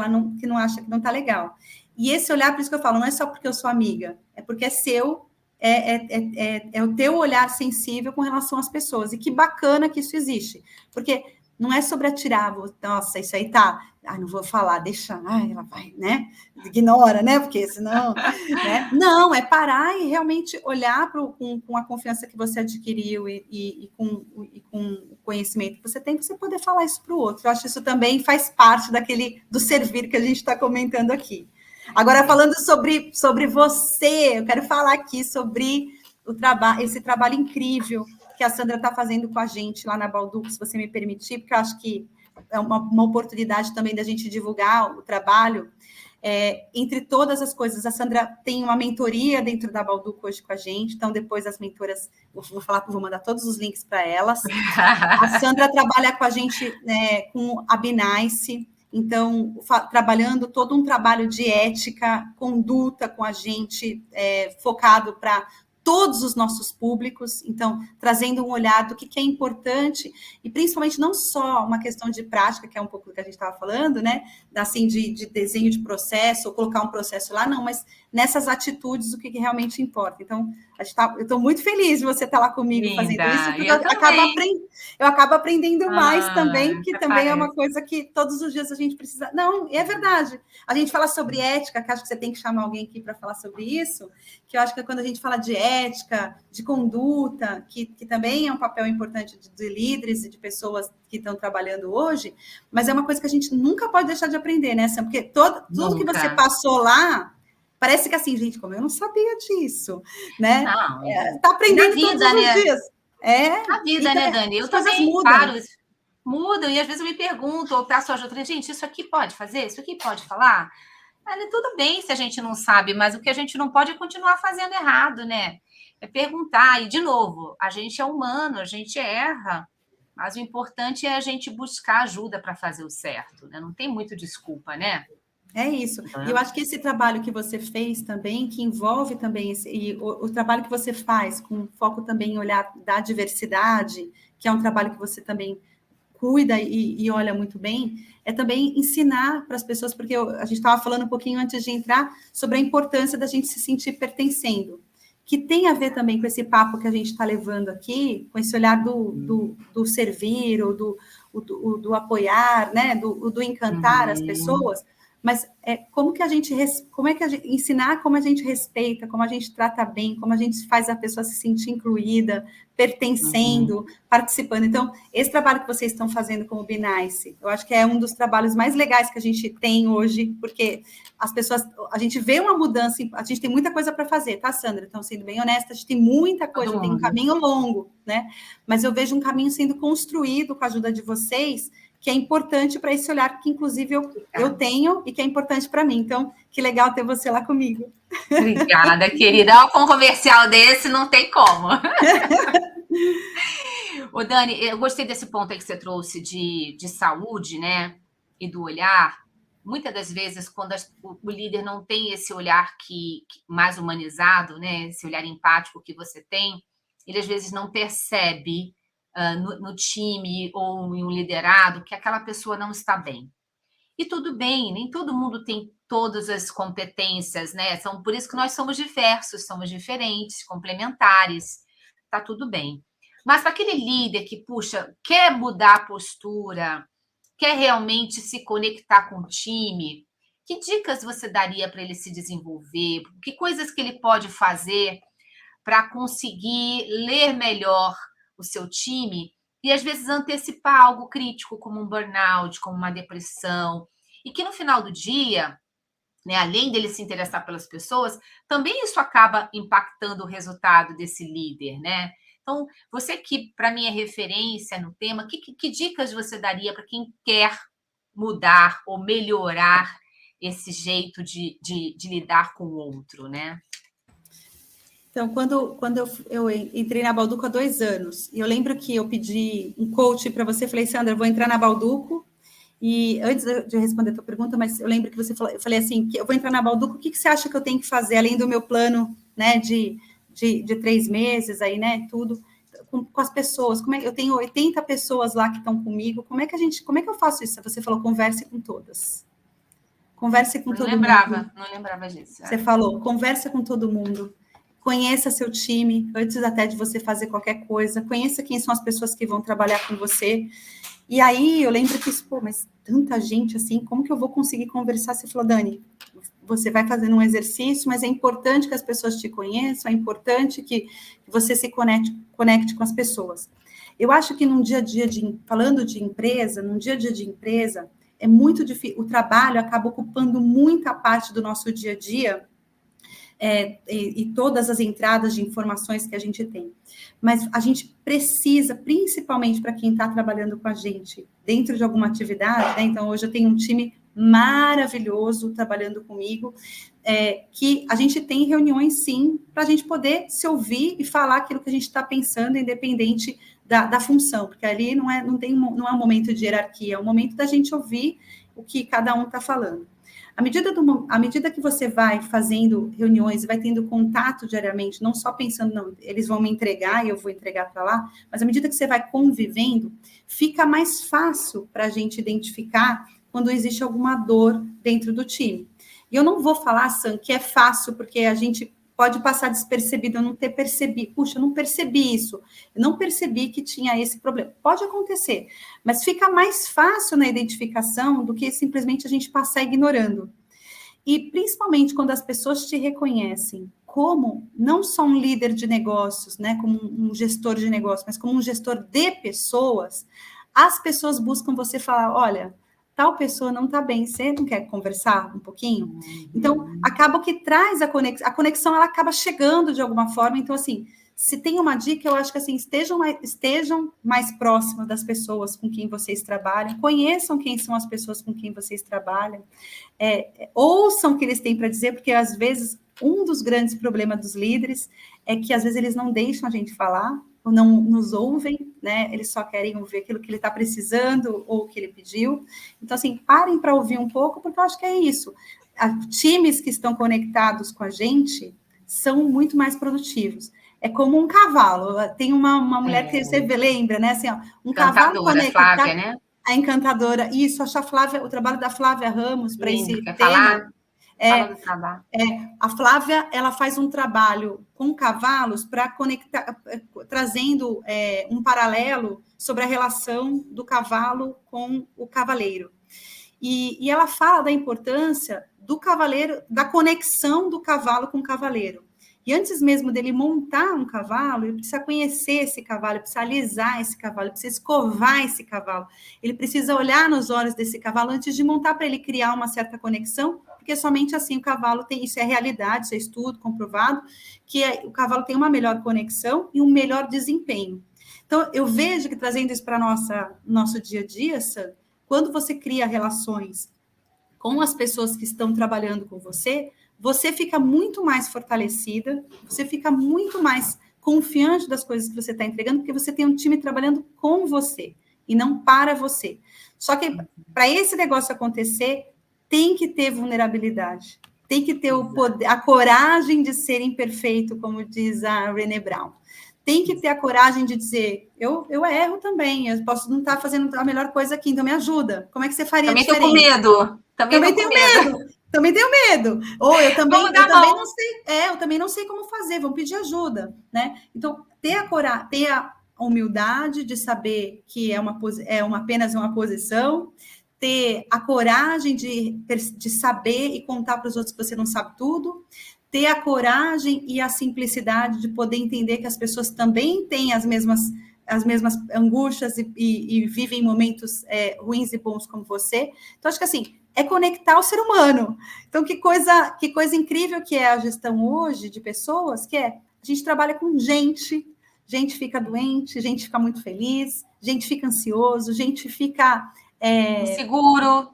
não acha que não está legal. E esse olhar, por isso que eu falo, não é só porque eu sou amiga, é porque é seu, é o teu olhar sensível com relação às pessoas. E que bacana que isso existe, porque não é sobre atirar, nossa, isso aí tá, não vou falar, deixa, ela vai, né? Ignora, né? Porque senão, né? Não, é parar e realmente olhar com a confiança que você adquiriu e com o conhecimento que você tem, para você poder falar isso para o outro. Eu acho que isso também faz parte do servir que a gente está comentando aqui. Agora, falando sobre você, eu quero falar aqui sobre esse trabalho incrível que a Sandra está fazendo com a gente lá na Balduco, se você me permitir, porque eu acho que é uma oportunidade também da gente divulgar o trabalho. Entre todas as coisas, a Sandra tem uma mentoria dentro da Balduco hoje com a gente, então depois as mentoras, vou mandar todos os links para elas. A Sandra trabalha com a gente com a Benice, então, trabalhando todo um trabalho de ética, conduta com a gente, focado para todos os nossos públicos, então, trazendo um olhar do que é importante, e principalmente não só uma questão de prática, que é um pouco do que a gente estava falando, né, assim, de desenho de processo, ou colocar um processo lá, não, mas nessas atitudes, o que realmente importa. Então, eu estou muito feliz de você estar lá comigo fazendo isso, porque eu acabo aprendendo mais também, que também é uma coisa que todos os dias a gente precisa... Não, é verdade. A gente fala sobre ética, que acho que você tem que chamar alguém aqui para falar sobre isso, que eu acho que quando a gente fala de ética, de conduta, que também é um papel importante de líderes e de pessoas que estão trabalhando hoje, mas é uma coisa que a gente nunca pode deixar de aprender, né, Sam? Porque tudo que você passou lá, parece que assim, gente, como eu não sabia disso, né? Tá aprendendo todos os dias. A vida, né, Dani? Eu também mudam, e às vezes eu me pergunto, ou peço ajuda, gente, isso aqui pode fazer? Isso aqui pode falar? Tudo bem se a gente não sabe, mas o que a gente não pode é continuar fazendo errado, né? É perguntar, e de novo, a gente é humano, a gente erra, mas o importante é a gente buscar ajuda para fazer o certo, né? Não tem muito desculpa, né? É isso. E eu acho que esse trabalho que você fez também, que envolve também o trabalho que você faz, com foco também em olhar da diversidade, que é um trabalho que você também cuida e olha muito bem, é também ensinar para as pessoas, porque a gente estava falando um pouquinho antes de entrar sobre a importância da gente se sentir pertencendo, que tem a ver também com esse papo que a gente está levando aqui, com esse olhar do servir, ou do apoiar, né, do encantar as pessoas, mas como é que a gente ensinar como a gente respeita, como a gente trata bem, como a gente faz a pessoa se sentir incluída, pertencendo, participando. Então, esse trabalho que vocês estão fazendo com o Benice, eu acho que é um dos trabalhos mais legais que a gente tem hoje, porque a gente vê uma mudança, a gente tem muita coisa para fazer, tá, Sandra? Então, sendo bem honesta, a gente tem muita coisa, tem um caminho longo, né? Mas eu vejo um caminho sendo construído com a ajuda de vocês, que é importante para esse olhar que, inclusive, eu tenho e que é importante para mim. Então, que legal ter você lá comigo. Obrigada, querida. Com um comercial desse, não tem como. Ô, Dani, eu gostei desse ponto aí que você trouxe de saúde, né? E do olhar. muitas das vezes, quando o líder não tem esse olhar mais humanizado, né, esse olhar empático que você tem, ele às vezes não percebe no time ou em um liderado que aquela pessoa não está bem. E tudo bem, nem todo mundo tem todas as competências, né? Por isso que nós somos diversos, somos diferentes, complementares, tá tudo bem. Mas para aquele líder que, puxa, quer mudar a postura, quer realmente se conectar com o time, que dicas você daria para ele se desenvolver? Que coisas que ele pode fazer para conseguir ler melhor o seu time e, às vezes, antecipar algo crítico, como um burnout, como uma depressão, e que no final do dia, né, além dele se interessar pelas pessoas, também isso acaba impactando o resultado desse líder, né? Então, você que, para mim, é referência no tema, que dicas você daria para quem quer mudar ou melhorar esse jeito de lidar com o outro, né? Então, quando eu entrei na Balduco há 2 anos, e eu lembro que eu pedi um coach para você, falei, Sandra, eu vou entrar na Balduco, e antes de responder a tua pergunta, mas eu lembro que você falou, eu falei assim, que eu vou entrar na Balduco, o que você acha que eu tenho que fazer, além do meu plano, né, de 3 meses aí, né, tudo, com as pessoas, eu tenho 80 pessoas lá que estão comigo, como é que eu faço isso? Você falou, converse com todas. Converse com todo mundo. Não lembrava disso. Você falou, conversa com todo mundo. Conheça seu time, antes até de você fazer qualquer coisa. Conheça quem são as pessoas que vão trabalhar com você. E aí, eu lembro que, mas tanta gente assim, como que eu vou conseguir conversar? Você falou, Dani, você vai fazendo um exercício, mas é importante que as pessoas te conheçam, é importante que você se conecte com as pessoas. Eu acho que num dia a dia, falando de empresa, num dia a dia de empresa, é muito difícil, o trabalho acaba ocupando muita parte do nosso dia a dia, e todas as entradas de informações que a gente tem. Mas a gente precisa, principalmente para quem está trabalhando com a gente dentro de alguma atividade, né? Então, hoje eu tenho um time maravilhoso trabalhando comigo, que a gente tem reuniões, sim, para a gente poder se ouvir e falar aquilo que a gente está pensando, independente da função, porque ali não é um momento de hierarquia, é um momento da gente ouvir o que cada um está falando. À medida que você vai fazendo reuniões, vai tendo contato diariamente, não só pensando, não, eles vão me entregar e eu vou entregar para lá, mas à medida que você vai convivendo, fica mais fácil para a gente identificar quando existe alguma dor dentro do time. E eu não vou falar, Sam, que é fácil, porque a gente pode passar despercebido, eu não ter percebido. Puxa, eu não percebi isso. Eu não percebi que tinha esse problema. Pode acontecer, mas fica mais fácil na identificação do que simplesmente a gente passar ignorando. E principalmente quando as pessoas te reconhecem como não só um líder de negócios, né, como um gestor de negócios, mas como um gestor de pessoas, as pessoas buscam você falar, olha, tal pessoa não está bem, você não quer conversar um pouquinho? Então, acaba que traz a conexão, ela acaba chegando de alguma forma. Então, assim, se tem uma dica, eu acho que assim, estejam mais próximos das pessoas com quem vocês trabalham, conheçam quem são as pessoas com quem vocês trabalham, ouçam o que eles têm para dizer, porque às vezes um dos grandes problemas dos líderes é que às vezes eles não deixam a gente falar, ou não nos ouvem, né? Eles só querem ouvir aquilo que ele está precisando ou que ele pediu. Então, assim, parem para ouvir um pouco, porque eu acho que é isso. Times que estão conectados com a gente são muito mais produtivos. É como um cavalo. Tem uma mulher que você lembra, né? Assim, ó, um cavalo conectado. Flávia, né? A encantadora. Isso, acho a Flávia, o trabalho da Flávia Ramos para esse Quer tema. Falar? Fala do trabalho. A Flávia, ela faz um trabalho com cavalos para conectar, trazendo um paralelo sobre a relação do cavalo com o cavaleiro. E ela fala da importância do cavaleiro, da conexão do cavalo com o cavaleiro. E antes mesmo dele montar um cavalo, ele precisa conhecer esse cavalo, ele precisa alisar esse cavalo, ele precisa escovar esse cavalo, ele precisa olhar nos olhos desse cavalo antes de montar para ele criar uma certa conexão, porque somente assim o cavalo tem, isso é realidade, isso é estudo comprovado, que o cavalo tem uma melhor conexão e um melhor desempenho. Então, eu vejo que trazendo isso para nosso dia a dia, Sam, quando você cria relações com as pessoas que estão trabalhando com você, você fica muito mais fortalecida, você fica muito mais confiante das coisas que você está entregando, porque você tem um time trabalhando com você e não para você. Só que para esse negócio acontecer, tem que ter vulnerabilidade, tem que ter o poder, a coragem de ser imperfeito, como diz a Brené Brown. Tem que ter a coragem de dizer, eu erro também, eu posso não estar fazendo a melhor coisa aqui, então me ajuda. Como é que você faria Também diferente? Também tenho medo. Também tenho medo. Também tenho medo. Ou eu também não sei, eu também não sei como fazer, vamos pedir ajuda, né? Então, ter a coragem, ter a humildade de saber que apenas uma posição, ter a coragem de saber e contar para os outros que você não sabe tudo, ter a coragem e a simplicidade de poder entender que as pessoas também têm as mesmas angústias e vivem momentos ruins e bons como você. Então, acho que assim, é conectar o ser humano. Então, que coisa incrível que é a gestão hoje de pessoas, que a gente trabalha com gente fica doente, gente fica muito feliz, gente fica ansioso, gente fica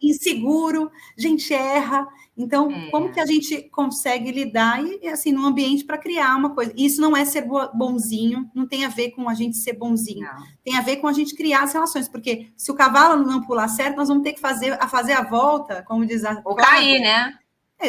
inseguro, gente erra. Então, como que a gente consegue lidar e assim, num ambiente para criar uma coisa? Isso não é ser bonzinho, não tem a ver com a gente ser bonzinho. Não. Tem a ver com a gente criar as relações, porque se o cavalo não pular certo, nós vamos ter que fazer a volta, como diz a... Ou cair, né?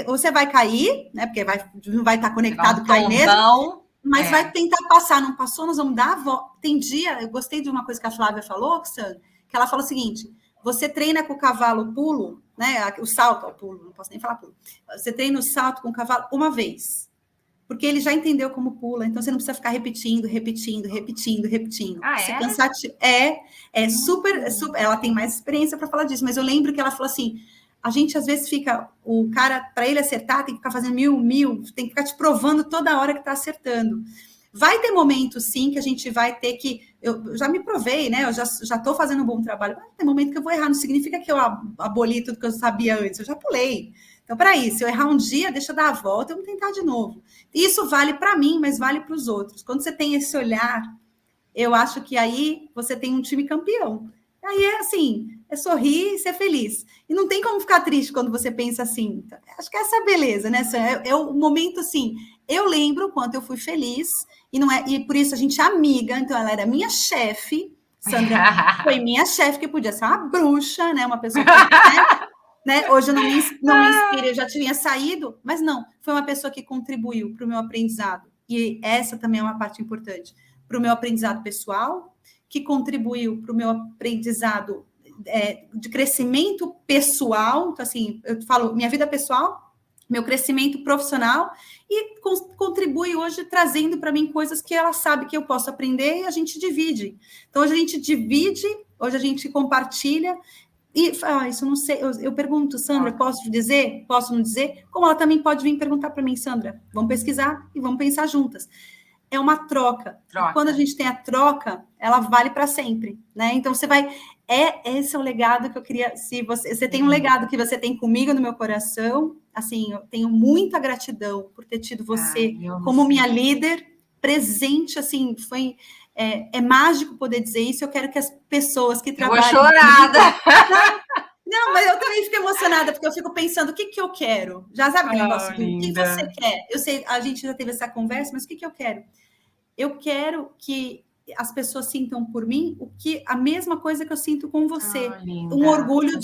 Ou você vai cair, né? Porque não vai estar conectado, cai mesmo. Mas vai tentar passar, não passou, nós vamos dar a volta. Tem dia, eu gostei de uma coisa que a Flávia falou, que ela falou o seguinte: você treina com o cavalo pulo, né? O salto ao pulo, não posso nem falar pulo. Você treina o salto com o cavalo uma vez, porque ele já entendeu como pula, então você não precisa ficar repetindo. Você cansativo. Super. Ela tem mais experiência para falar disso, mas eu lembro que ela falou assim: a gente às vezes fica, o cara, para ele acertar, tem que ficar fazendo mil, tem que ficar te provando toda hora que está acertando. Vai ter momentos, sim, que a gente vai ter que... Eu já me provei, né? Eu já estou fazendo um bom trabalho. Mas tem momento que eu vou errar. Não significa que eu aboli tudo que eu sabia antes. Eu já pulei. Então, peraí, se eu errar um dia, deixa eu dar a volta, eu vou tentar de novo. Isso vale para mim, mas vale para os outros. Quando você tem esse olhar, eu acho que aí você tem um time campeão. Aí é assim, é sorrir e ser feliz. E não tem como ficar triste quando você pensa assim. Acho que essa é a beleza, né? É o momento assim... Eu lembro o quanto eu fui feliz, e por isso a gente é amiga, então ela era minha chefe, Sandra foi minha chefe, que podia ser uma bruxa, né? Uma pessoa que, né? Hoje eu não me inspiro, eu já tinha saído, mas não, foi uma pessoa que contribuiu para o meu aprendizado. E essa também é uma parte importante, para o meu aprendizado pessoal, que contribuiu para o meu aprendizado de crescimento pessoal, então assim, eu falo, minha vida pessoal, meu crescimento profissional, e contribui hoje trazendo para mim coisas que ela sabe que eu posso aprender e a gente divide. Então, hoje a gente divide, hoje a gente compartilha, e isso não sei, eu pergunto, Sandra, posso dizer? Posso não dizer? Como ela também pode vir perguntar para mim, Sandra, vamos pesquisar e vamos pensar juntas. É uma troca. E quando a gente tem a troca, ela vale para sempre, né? Então, você vai... Esse é o legado que eu queria... Se você tem um legado que você tem comigo no meu coração, assim, eu tenho muita gratidão por ter tido você como minha líder, presente, assim, foi... É mágico poder dizer isso. Eu quero que as pessoas que trabalham... Eu vou chorada! Não, mas eu também fico emocionada, porque eu fico pensando, o que eu quero? Já sabe aquele negócio do que você quer? Eu sei, a gente já teve essa conversa, mas o que eu quero? Eu quero que as pessoas sintam por mim a mesma coisa que eu sinto com você. Um orgulho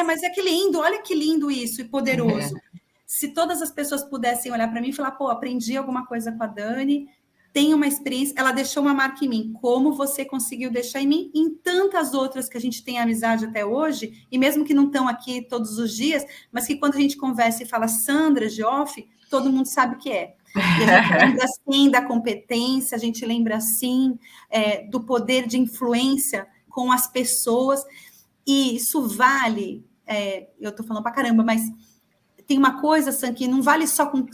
mas é que lindo, olha que lindo isso e poderoso. Se todas as pessoas pudessem olhar para mim e falar, pô, aprendi alguma coisa com a Dani, tenho uma experiência, ela deixou uma marca em mim. Como você conseguiu deixar em mim? Em tantas outras que a gente tem amizade até hoje, e mesmo que não estão aqui todos os dias, mas que quando a gente conversa e fala Sandra, Geoff, todo mundo sabe o que é. E a gente lembra, sim, da competência, a gente lembra, sim, do poder de influência com as pessoas, e isso vale, eu estou falando para caramba, mas tem uma coisa, Sam, que não vale só com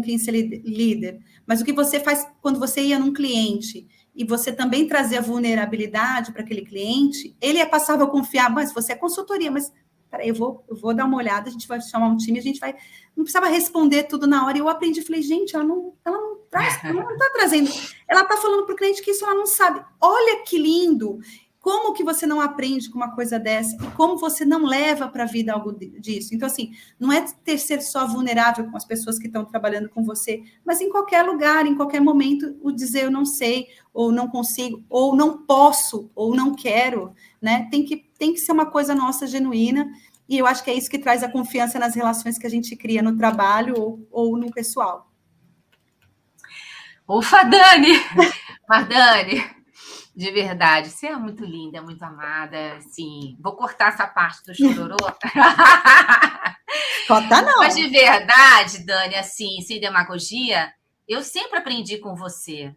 quem ser líder, mas o que você faz quando você ia num cliente, e você também trazia vulnerabilidade para aquele cliente, ele passava a confiar, mas você é consultoria, mas... Peraí, eu vou dar uma olhada, a gente vai chamar um time, a gente vai... Não precisava responder tudo na hora. E eu aprendi, falei, gente, ela não está trazendo... Ela está falando para o cliente que isso ela não sabe. Olha que lindo! Como que você não aprende com uma coisa dessa? E como você não leva para a vida algo disso? Então, assim, não é ser só vulnerável com as pessoas que estão trabalhando com você, mas em qualquer lugar, em qualquer momento, o dizer eu não sei, ou não consigo, ou não posso, ou não quero, né? Tem que ser uma coisa nossa genuína. e eu acho que é isso que traz a confiança nas relações que a gente cria no trabalho ou no pessoal. Ufa, Dani! Mas, Dani, de verdade, você é muito linda, muito amada, assim, vou cortar essa parte do chororô. Corta não. Mas de verdade, Dani, assim, sem demagogia, eu sempre aprendi com você.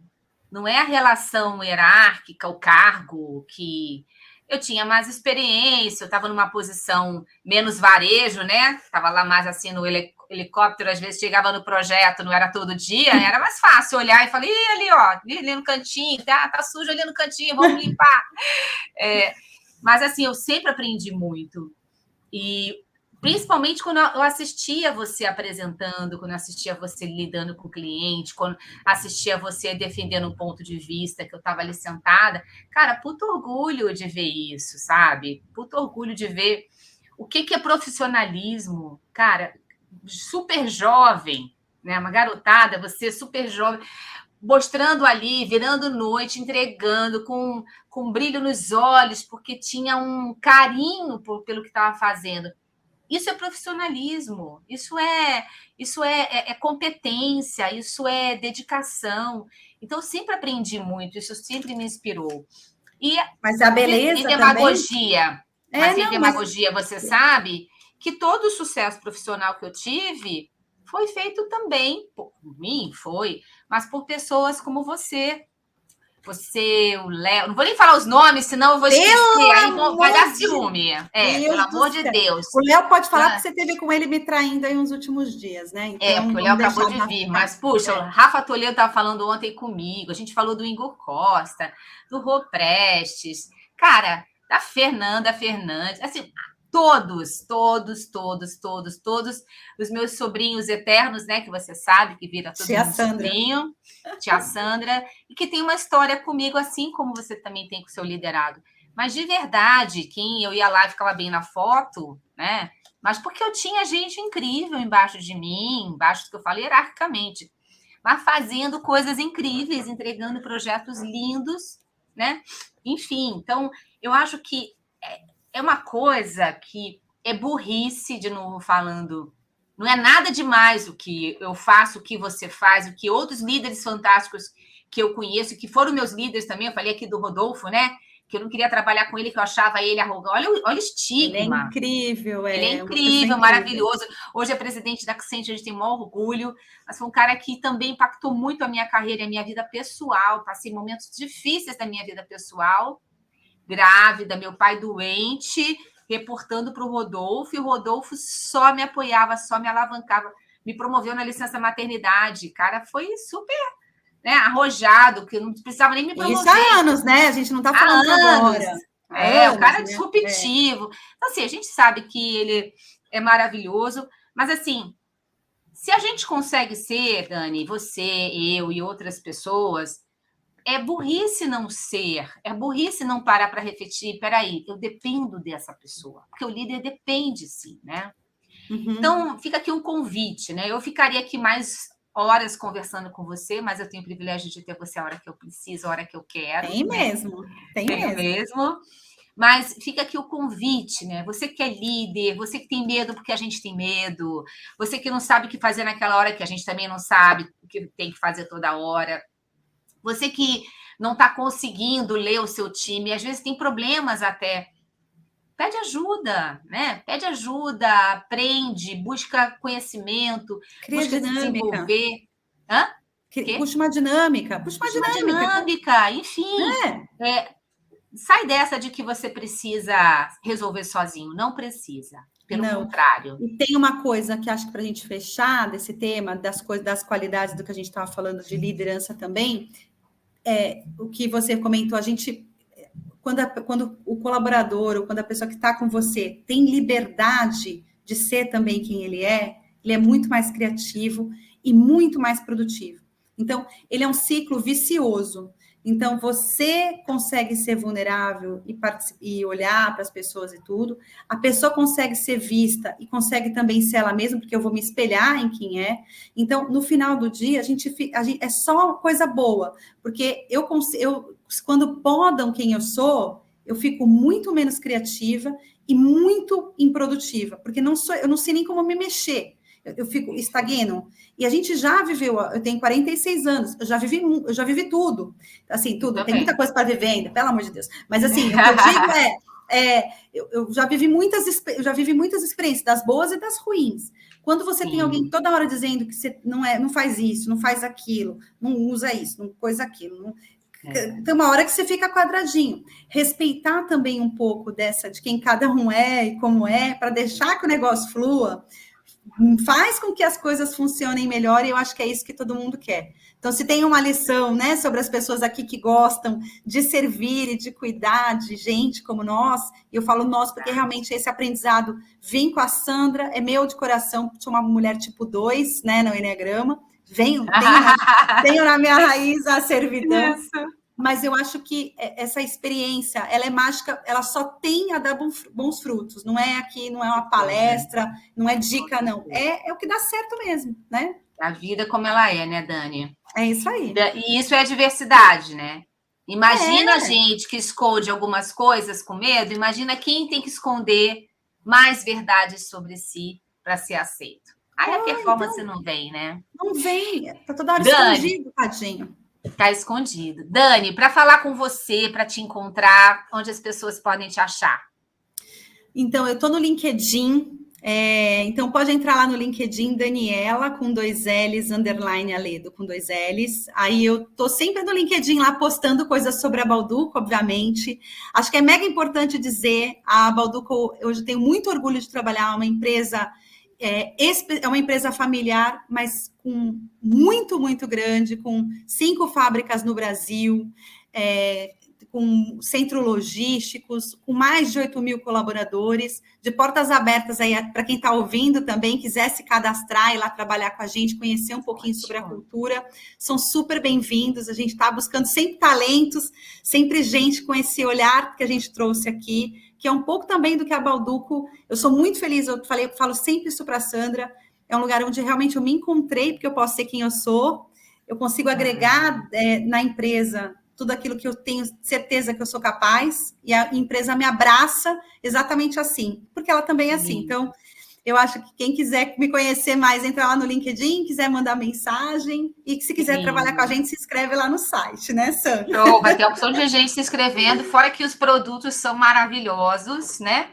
Não é a relação hierárquica, o cargo, que eu tinha mais experiência, eu estava numa posição menos varejo, né? Estava lá mais assim no helicóptero, às vezes chegava no projeto, não era todo dia, era mais fácil olhar e falar, ih, ali, ó, ali no cantinho, tá sujo ali no cantinho, vamos limpar. Mas assim, eu sempre aprendi muito. E principalmente quando eu assistia você apresentando, quando eu assistia você lidando com o cliente, quando assistia você defendendo um ponto de vista, que eu estava ali sentada. Cara, puto orgulho de ver isso, sabe? Puto orgulho de ver o que é profissionalismo. Cara, super jovem, né? Uma garotada, você super jovem, mostrando ali, virando noite, entregando com brilho nos olhos, porque tinha um carinho pelo que estava fazendo. Isso é profissionalismo, isso é competência, isso é dedicação. Então, eu sempre aprendi muito, isso sempre me inspirou. Mas a beleza sem demagogia, também... sem demagogia, você sabe que todo o sucesso profissional que eu tive foi feito também, por mim foi, mas por pessoas como você. Você, o Léo, não vou nem falar os nomes, senão eu vou esquecer, aí vai dar ciúme. Pelo amor de Deus. O Léo pode falar porque você teve com ele me traindo aí nos últimos dias, né? Então, porque o Léo acabou de vir, mas, puxa, o Rafa Toledo estava falando ontem comigo, a gente falou do Igor Costa, do Rô Prestes, cara, da Fernanda Fernandes, assim, todos os meus sobrinhos eternos, né, que você sabe, que vira todo mundo sobrinho, tia Sandra, e que tem uma história comigo, assim como você também tem com o seu liderado. Mas, de verdade, quem eu ia lá e ficava bem na foto, né, mas porque eu tinha gente incrível embaixo de mim, embaixo do que eu falo hierarquicamente, mas fazendo coisas incríveis, entregando projetos lindos, né, enfim, então, eu acho que é uma coisa que é burrice, de novo falando, não é nada demais o que eu faço, o que você faz, o que outros líderes fantásticos que eu conheço, que foram meus líderes também, eu falei aqui do Rodolfo, né? Que eu não queria trabalhar com ele, que eu achava ele arrogante. Olha o estigma. Ele é incrível, Ele é incrível, maravilhoso. Hoje é presidente da Accenture, a gente tem o maior orgulho, mas foi um cara que também impactou muito a minha carreira e a minha vida pessoal. Passei momentos difíceis da minha vida pessoal, grávida, meu pai doente, reportando para o Rodolfo, e o Rodolfo só me apoiava, só me alavancava, me promoveu na licença maternidade. Cara, foi super, né, arrojado, que não precisava nem me promover. Isso há anos, né? A gente não está falando agora. O cara é disruptivo. Então, assim, a gente sabe que ele é maravilhoso, mas, assim, se a gente consegue ser, Dani, você, eu e outras pessoas, é burrice não ser, é burrice não parar para refletir, peraí, eu dependo dessa pessoa, porque o líder depende, sim, né? Uhum. Então, fica aqui um convite, né? Eu ficaria aqui mais horas conversando com você, mas eu tenho o privilégio de ter você a hora que eu preciso, a hora que eu quero. Tem mesmo, tem mesmo. Mas fica aqui o convite, né? Você que é líder, você que tem medo porque a gente tem medo, você que não sabe o que fazer naquela hora que a gente também não sabe o que tem que fazer toda hora, você que não está conseguindo ler o seu time, às vezes tem problemas até, pede ajuda, né? Pede ajuda, aprende, busca conhecimento, busca se desenvolver. Puxa uma dinâmica. Enfim. Sai dessa de que você precisa resolver sozinho. Não precisa. Pelo contrário. E tem uma coisa que acho que para a gente fechar desse tema, das qualidades do que a gente estava falando de liderança também, o que você comentou, a gente, quando o colaborador ou quando a pessoa que está com você tem liberdade de ser também quem ele é muito mais criativo e muito mais produtivo. Então, ele é um ciclo vicioso. Então, você consegue ser vulnerável e olhar para as pessoas e tudo. A pessoa consegue ser vista e consegue também ser ela mesma, porque eu vou me espelhar em quem é. Então, no final do dia, a gente é só coisa boa. Porque eu quando podam quem eu sou, eu fico muito menos criativa e muito improdutiva, porque eu não sei nem como me mexer. Eu fico estagno. E a gente já viveu, eu tenho 46 anos, eu já vivi tudo. Assim, tudo. Tem muita coisa para viver ainda, pelo amor de Deus. Mas assim, o que eu digo eu já vivi muitas experiências, das boas e das ruins. Quando você tem alguém toda hora dizendo que você não faz isso, não faz aquilo, não usa isso, não coisa aquilo, tem uma hora que você fica quadradinho. Respeitar também um pouco de quem cada um é e como é, para deixar que o negócio flua, faz com que as coisas funcionem melhor, e eu acho que é isso que todo mundo quer. Então, se tem uma lição, né, sobre as pessoas aqui que gostam de servir e de cuidar de gente como nós, e eu falo nós porque realmente esse aprendizado vem com a Sandra, é meu de coração, sou uma mulher tipo 2, né, no Enneagrama, tenho na minha raiz a servidão. Isso. Mas eu acho que essa experiência, ela é mágica, ela só tem a dar bons frutos. Não é aqui, não é uma palestra, não é dica, não. É o que dá certo mesmo, né? A vida como ela é, né, Dani? É isso aí. E isso é a diversidade, né? Imagina a gente que esconde algumas coisas com medo, imagina quem tem que esconder mais verdades sobre si para ser aceito. Aí a performance então, não vem, né? Não vem, tá toda hora escondido, tadinho. Está escondido. Dani, para falar com você, para te encontrar, onde as pessoas podem te achar? Então, eu estou no LinkedIn, então pode entrar lá no LinkedIn, Daniela, com 2 L's, _ Aledo, com 2 L's. Aí eu estou sempre no LinkedIn lá, postando coisas sobre a Balduco, obviamente. Acho que é mega importante dizer, a Balduco, hoje eu tenho muito orgulho de trabalhar, uma empresa... É uma empresa familiar, mas muito, muito grande, com 5 fábricas no Brasil, com centros logísticos, com mais de 8.000 colaboradores, de portas abertas aí para quem está ouvindo também, quiser se cadastrar e lá trabalhar com a gente, conhecer um pouquinho sobre a cultura, são super bem-vindos, a gente está buscando sempre talentos, sempre gente com esse olhar que a gente trouxe aqui, que é um pouco também do que a Balduco, eu sou muito feliz, eu falo sempre isso para a Sandra, é um lugar onde realmente eu me encontrei, porque eu posso ser quem eu sou, eu consigo agregar na empresa tudo aquilo que eu tenho certeza que eu sou capaz, e a empresa me abraça exatamente assim, porque ela também é assim. Então, eu acho que quem quiser me conhecer mais, entra lá no LinkedIn, quiser mandar mensagem, e que se quiser trabalhar com a gente, se inscreve lá no site, né, Sandra? Show, vai ter a opção de gente se inscrevendo, fora que os produtos são maravilhosos, né?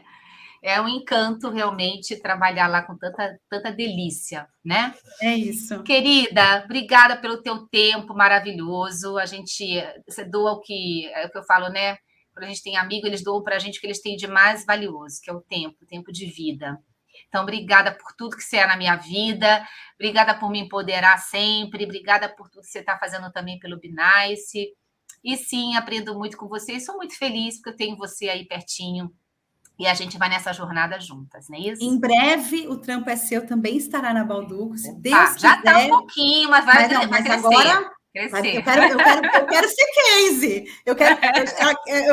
É um encanto realmente trabalhar lá com tanta delícia, né? É isso. Querida, obrigada pelo teu tempo maravilhoso. Você doa o que eu falo, né? Quando a gente tem amigo, eles doam para a gente o que eles têm de mais valioso, que é o tempo de vida. Então, obrigada por tudo que você é na minha vida, obrigada por me empoderar sempre, obrigada por tudo que você está fazendo também pelo Bnice. E sim, aprendo muito com você e sou muito feliz porque eu tenho você aí pertinho. E a gente vai nessa jornada juntas, não é isso? Em breve, o Trampo é Seu também estará na Balduco, se Deus quiser. Já está um pouquinho, mas vai crescer. Agora, eu quero ser case. Eu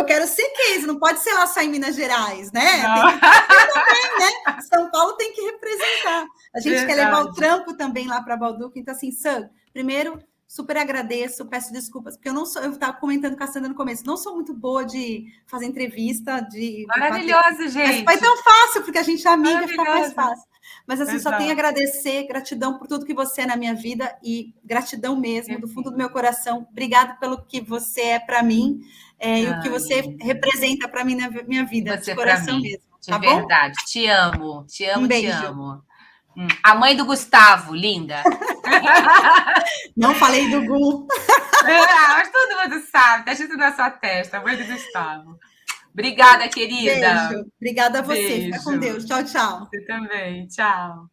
quero ser case, não pode ser lá só em Minas Gerais, né? Tem que também, né? São Paulo tem que representar. A gente quer levar o Trampo também lá para a Balduco. Então, assim, Sam, primeiro... Super agradeço, peço desculpas, porque eu estava comentando com a Sandra no começo, não sou muito boa de fazer entrevista, Maravilhosa, gente. Mas foi tão fácil, porque a gente é amiga, fica mais fácil. Mas assim, só tenho a agradecer, gratidão por tudo que você é na minha vida e gratidão mesmo, do fundo do meu coração. Obrigada pelo que você é para mim e o que você representa para mim na minha vida, de coração mesmo. De verdade, bom? Te amo, Um beijo. Te amo. A mãe do Gustavo, linda. Não falei do Gu. Mas todo mundo sabe, tá escrito na sua testa, a mãe do Gustavo. Obrigada, querida. Beijo. Obrigada a você. Fica com Deus. Tchau, tchau. Você também. Tchau.